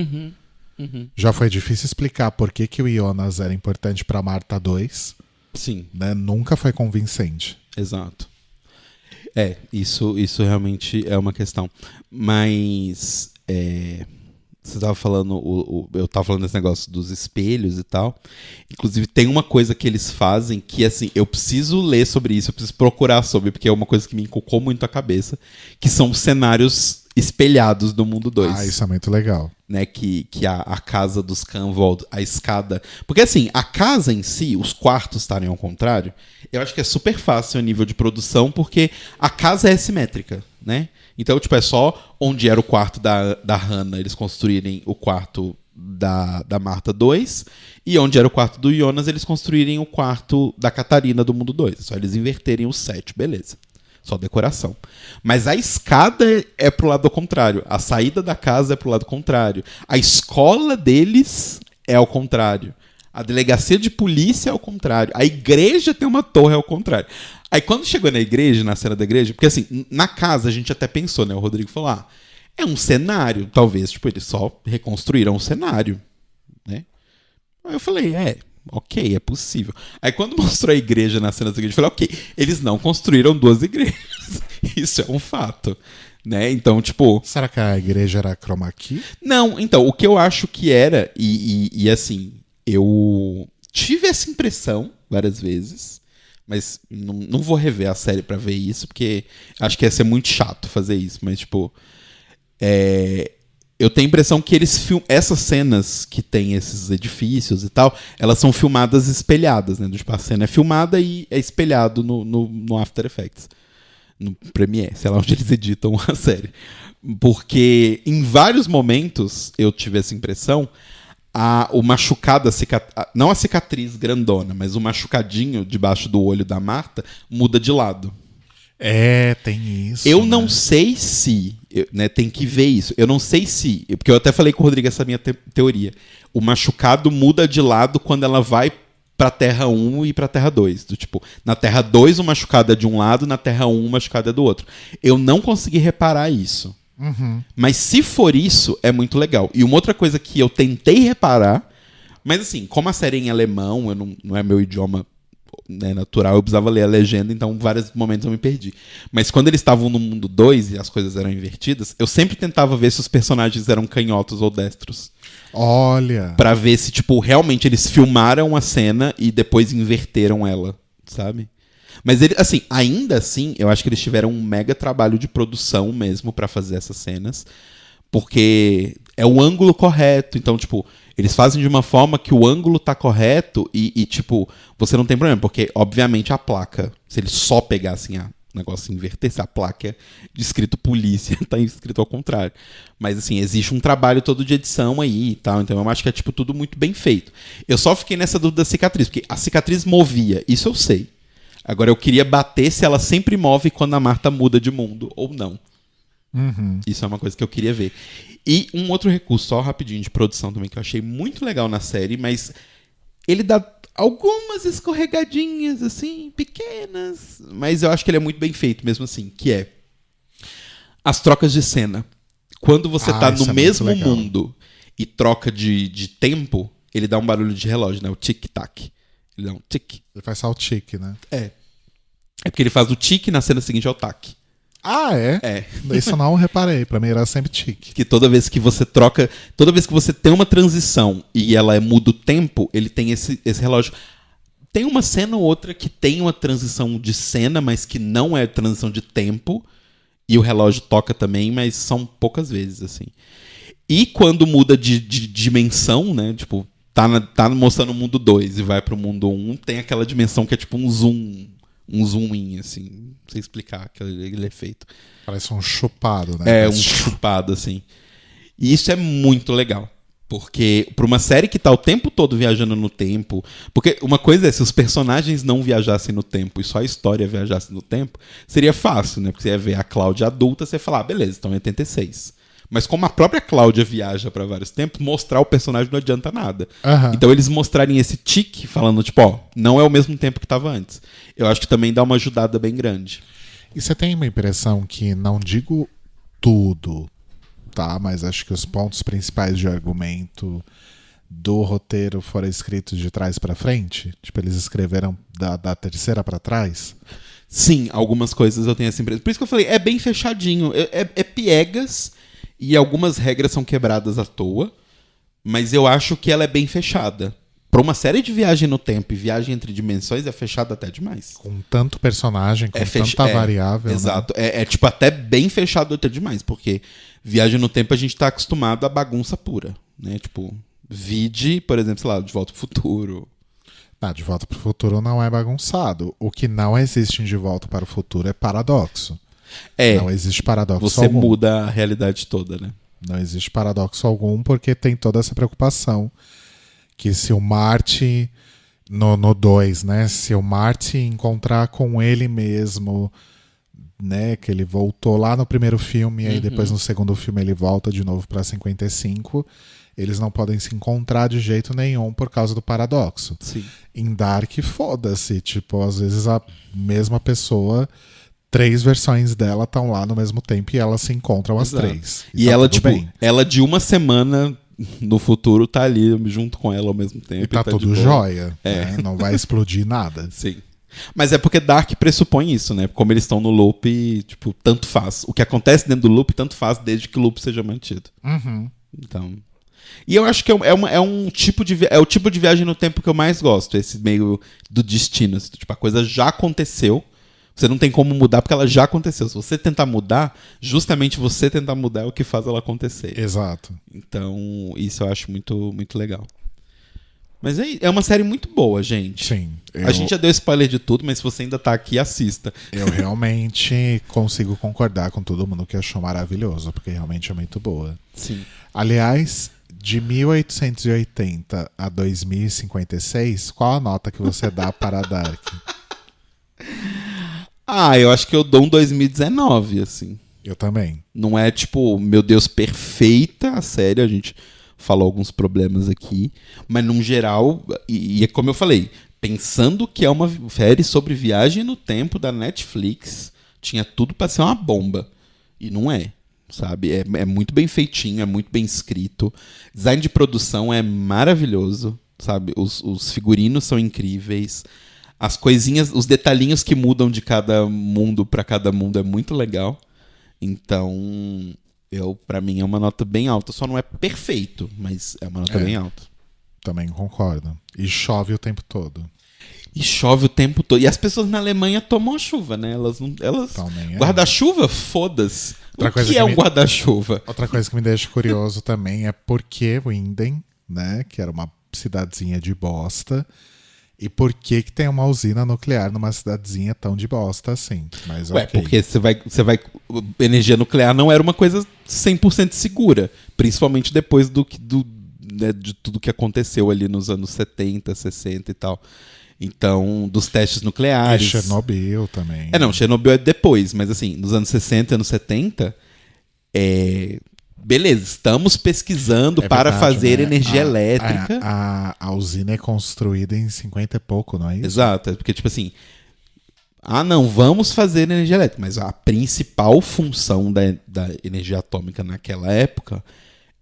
Já foi difícil explicar por que o Jonas era importante para Marta 2. Sim. Né? Nunca foi convincente. Exato. Isso realmente é uma questão. Mas você estava falando, eu estava falando desse negócio dos espelhos e tal. Inclusive tem uma coisa que eles fazem que, assim, eu preciso ler sobre isso, eu preciso procurar sobre, porque é uma coisa que me encucou muito a cabeça, que são os cenários espelhados do mundo 2. Ah, isso é muito legal. Né, que a casa dos Canvold, a escada... Porque, assim, a casa em si, os quartos estarem ao contrário, eu acho que é super fácil a nível de produção, porque a casa é simétrica, né? Então, tipo, é só onde era o quarto da Hannah, eles construírem o quarto da Marta 2, e onde era o quarto do Jonas, eles construírem o quarto da Catarina do mundo 2. É só eles inverterem o set, beleza. Só decoração. Mas a escada é pro lado contrário. A saída da casa é pro lado contrário. A escola deles é ao contrário. A delegacia de polícia é ao contrário. A igreja tem uma torre ao contrário. Aí quando chegou na igreja, na cena da igreja, porque assim, na casa a gente até pensou, né? O Rodrigo falou, é um cenário. Talvez, tipo, eles só reconstruíram um cenário, né? Aí eu falei, ok, é possível. Aí quando mostrou a igreja na cena da igreja, eu falei, ok, eles não construíram 2 igrejas. Isso é um fato, né? Então, tipo... Será que a igreja era chroma key? Não, então, o que eu acho que era, e assim, eu tive essa impressão várias vezes, mas não vou rever a série pra ver isso, porque acho que ia ser muito chato fazer isso, mas, tipo... Eu tenho a impressão que essas cenas que tem esses edifícios e tal, elas são filmadas espelhadas, né? Tipo, a cena é filmada e é espelhado no After Effects. No Premiere, sei lá onde eles editam a série. Porque em vários momentos eu tive essa impressão, o machucado, não a cicatriz grandona, mas o machucadinho debaixo do olho da Marta muda de lado. Tem isso. Eu não sei se... né, tem que ver isso. Eu não sei se... Porque eu até falei com o Rodrigo essa minha teoria. O machucado muda de lado quando ela vai pra Terra 1 e pra Terra 2. Tipo, na Terra 2 o machucado é de um lado, na Terra 1 o machucado é do outro. Eu não consegui reparar isso. Mas se for isso, é muito legal. E uma outra coisa que eu tentei reparar... Mas assim, como a série é em alemão, não é meu idioma... né, natural, eu precisava ler a legenda, então em vários momentos eu me perdi. Mas quando eles estavam no mundo 2 e as coisas eram invertidas, eu sempre tentava ver se os personagens eram canhotos ou destros. Olha! Pra ver se, tipo, realmente eles filmaram a cena e depois inverteram ela, sabe? Mas, ainda assim, eu acho que eles tiveram um mega trabalho de produção mesmo pra fazer essas cenas, porque é o ângulo correto, então, tipo... Eles fazem de uma forma que o ângulo tá correto e, tipo, você não tem problema, porque, obviamente, a placa, se eles só pegassem o negócio e invertesse, a placa é escrito polícia, tá escrito ao contrário. Mas, assim, existe um trabalho todo de edição aí e tal, então eu acho que é, tipo, tudo muito bem feito. Eu só fiquei nessa dúvida da cicatriz, porque a cicatriz movia, isso eu sei. Agora, eu queria bater se ela sempre move quando a Marta muda de mundo ou não. Isso é uma coisa que eu queria ver. E um outro recurso, só rapidinho, de produção também, que eu achei muito legal na série, mas ele dá algumas escorregadinhas, assim, pequenas, mas eu acho que ele é muito bem feito mesmo assim, que é as trocas de cena. Quando você tá no mesmo mundo e troca de tempo, ele dá um barulho de relógio, né? O tic-tac. Ele dá um tic. Ele faz só o tic, né? É porque ele faz o tic e na cena seguinte é o tac. É? Isso eu não reparei. Pra mim era sempre tic. Que toda vez que você troca... Toda vez que você tem uma transição e ela muda o tempo, ele tem esse relógio. Tem uma cena ou outra que tem uma transição de cena, mas que não é transição de tempo. E o relógio toca também, mas são poucas vezes, assim. E quando muda de dimensão, né? Tipo, tá mostrando o mundo 2 e vai pro mundo 1, tem aquela dimensão que é tipo um zoom in, assim. Não sei explicar aquele efeito. Parece um chupado, né? É, um chupado, assim. E isso é muito legal. Porque, pra uma série que tá o tempo todo viajando no tempo... Porque uma coisa é, se os personagens não viajassem no tempo e só a história viajasse no tempo, seria fácil, né? Porque você ia ver a Cláudia adulta, você ia falar, beleza, então é 86. Mas como a própria Cláudia viaja pra vários tempos, mostrar o personagem não adianta nada. Uhum. Então eles mostrarem esse tique, falando, tipo, ó, não é o mesmo tempo que tava antes. Eu acho que também dá uma ajudada bem grande. E você tem uma impressão que, não digo tudo, tá? Mas acho que os pontos principais de argumento do roteiro foram escritos de trás pra frente? Tipo, eles escreveram da terceira pra trás? Sim, algumas coisas eu tenho essa impressão. Por isso que eu falei, é bem fechadinho. É piegas e algumas regras são quebradas à toa, mas eu acho que ela é bem fechada. Pra uma série de viagem no tempo e viagem entre dimensões, é fechada até demais. Com tanto personagem, com tanta variável. Exato. Né? É tipo até bem fechado até demais, porque viagem no tempo a gente tá acostumado a bagunça pura, né? Tipo, vide, por exemplo, sei lá, De Volta pro Futuro. De Volta pro Futuro não é bagunçado. O que não existe em De Volta para o Futuro é paradoxo. Não existe paradoxo você algum. Muda a realidade toda, né? Não existe paradoxo algum, porque tem toda essa preocupação que se o Marty, no 2, né? Se o Marty encontrar com ele mesmo, né? Que ele voltou lá no primeiro filme, e aí depois no segundo filme ele volta de novo pra 55, eles não podem se encontrar de jeito nenhum por causa do paradoxo. Sim. Em Dark, foda-se. Tipo, às vezes a mesma pessoa, 3 versões dela estão lá no mesmo tempo e elas se encontram as 3. E tá ela, tudo tipo, bem. ela de uma semana no futuro tá ali junto com ela ao mesmo tempo. E tá tudo jóia. Né? Não vai explodir nada. Sim. Mas é porque Dark pressupõe isso, né? Como eles estão no loop, tipo, tanto faz. O que acontece dentro do loop, tanto faz desde que o loop seja mantido. Uhum. Então... E eu acho que é o tipo de viagem no tempo que eu mais gosto. Esse meio do destino. Assim, tipo, a coisa já aconteceu. Você não tem como mudar porque ela já aconteceu. Se você tentar mudar, justamente você tentar mudar é o que faz ela acontecer. Exato. Então, isso eu acho muito, muito legal. Mas é uma série muito boa, gente. Sim. A gente já deu spoiler de tudo, mas se você ainda tá aqui, assista. Eu realmente consigo concordar com todo mundo que achou maravilhoso, porque realmente é muito boa. Sim. Aliás, de 1880 a 2056, qual a nota que você dá para Dark? Eu acho que eu dou um 2019, assim. Eu também. Não é, tipo, meu Deus, perfeita a série. A gente falou alguns problemas aqui. Mas, num geral, e é como eu falei, pensando que é uma série sobre viagem no tempo da Netflix, tinha tudo pra ser uma bomba. E não é, sabe? É muito bem feitinho, é muito bem escrito. Design de produção é maravilhoso, sabe? Os figurinos são incríveis. As coisinhas, os detalhinhos que mudam de cada mundo pra cada mundo é muito legal. Então, pra mim é uma nota bem alta. Só não é perfeito, mas é uma nota bem alta. Também concordo. E chove o tempo todo. E chove o tempo todo. E as pessoas na Alemanha tomam chuva, né? Elas guarda-chuva? Foda-se. O que é um guarda-chuva? Outra coisa que me deixa curioso também é por que Winden, né? Que era uma cidadezinha de bosta. E por que tem uma usina nuclear numa cidadezinha tão de bosta assim? Mas porque você vai... Energia nuclear não era uma coisa 100% segura. Principalmente depois de tudo que aconteceu ali nos anos 70, 60 e tal. Então, dos testes nucleares... E Chernobyl também. Chernobyl é depois. Mas assim, nos anos 60 e anos 70... Beleza, estamos pesquisando para fazer energia elétrica. A usina é construída em 50 e pouco, não é isso? Exato, porque tipo assim... não, vamos fazer energia elétrica. Mas a principal função da energia atômica naquela época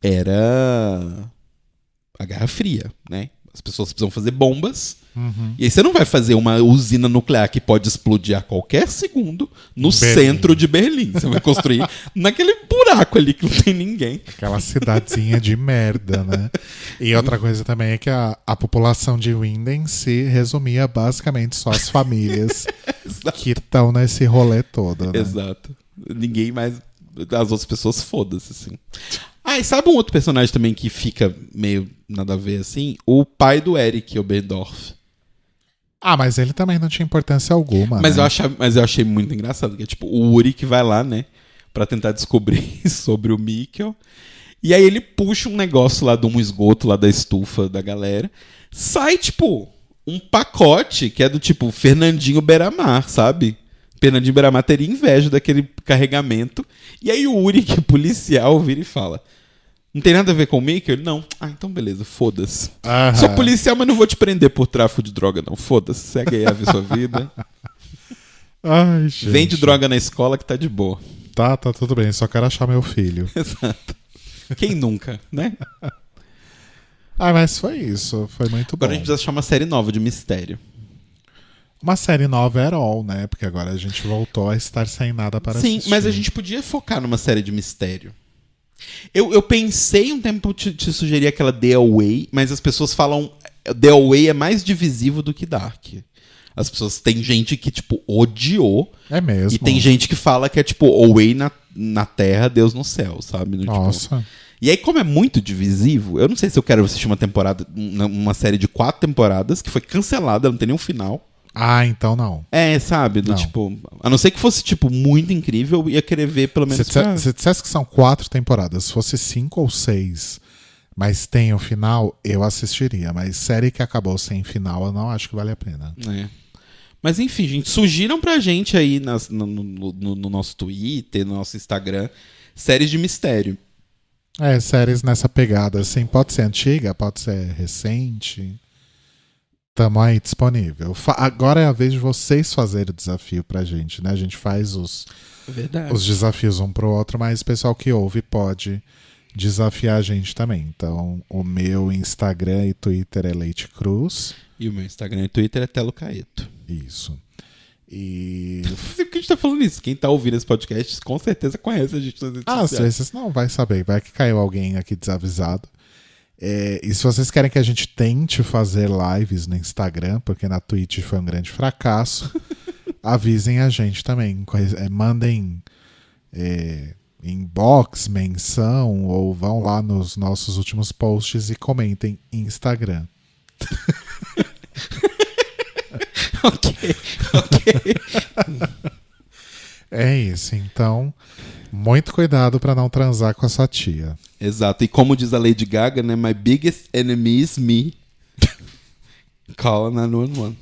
era a Guerra Fria, né? As pessoas precisam fazer bombas. Uhum. E aí você não vai fazer uma usina nuclear que pode explodir a qualquer segundo no centro de Berlim. Você vai construir naquele buraco ali que não tem ninguém. Aquela cidadezinha de merda, né? E outra coisa também é que a população de Winden se resumia basicamente só as famílias que estão nesse rolê todo, né? Exato. Ninguém mais... As outras pessoas, foda-se, assim. Ah, e sabe um outro personagem também que fica meio nada a ver, assim? O pai do Eric Oberdorf. Ah, mas ele também não tinha importância alguma, Mas, né? eu achei muito engraçado, que é tipo o Uri que vai lá, né? Pra tentar descobrir sobre o Mikkel. E aí ele puxa um negócio lá de um esgoto lá da estufa da galera. Sai, tipo, um pacote que é do tipo Fernandinho Beiramar, sabe? Fernandinho Beiramar teria inveja daquele carregamento. E aí o Uri, que é policial, vira e fala: não tem nada a ver com o Mikkel? Ele, não. Ah, então beleza, foda-se. Sou policial, mas não vou te prender por tráfico de droga, não. Foda-se, segue aí a ver sua vida. Ai, gente. Vende droga na escola que tá de boa. Tá tudo bem, só quero achar meu filho. Exato. Quem nunca, né? Ah, mas foi isso, foi muito bom. Agora a gente precisa achar uma série nova de mistério. Uma série nova era all, né? Porque agora a gente voltou a estar sem nada para assistir. Sim, mas a gente podia focar numa série de mistério. Eu pensei um tempo te sugerir aquela The Away, mas as pessoas falam The Away é mais divisivo do que Dark. As pessoas, tem gente que, tipo, odiou. É mesmo. E tem gente que fala que é, tipo, Away na terra, Deus no céu, sabe? Nossa. Tipo... E aí, como é muito divisivo, eu não sei se eu quero assistir uma série de 4 temporadas, que foi cancelada, não tem nenhum final. Ah, então não. É, sabe? Do, tipo, a não ser que fosse, tipo, muito incrível, eu ia querer ver pelo menos. Se dissesse que são 4 temporadas, se fosse 5 ou 6, mas tem o final, eu assistiria. Mas série que acabou sem final, eu não acho que vale a pena. É. Mas enfim, gente, sugiram pra gente aí no nosso Twitter, no nosso Instagram, séries de mistério. É, séries nessa pegada, assim, pode ser antiga, pode ser recente. Tamo aí disponível. Agora é a vez de vocês fazerem o desafio pra gente, né? A gente faz os desafios um pro outro, mas o pessoal que ouve pode desafiar a gente também. Então, o meu Instagram e Twitter é Leite Cruz. E o meu Instagram e Twitter é Telo Caeto. Isso. E... Não sei por que a gente tá falando isso. Quem tá ouvindo esse podcast com certeza conhece a gente nas redes sociais. Às vezes não vai saber. Vai que caiu alguém aqui desavisado. E se vocês querem que a gente tente fazer lives no Instagram, porque na Twitch foi um grande fracasso, avisem a gente também. Mandem inbox, menção, ou vão lá nos nossos últimos posts e comentem em Instagram. Ok. É isso, então muito cuidado pra não transar com a sua tia. Exato, e como diz a Lady Gaga, né? My biggest enemy is me. Call 911.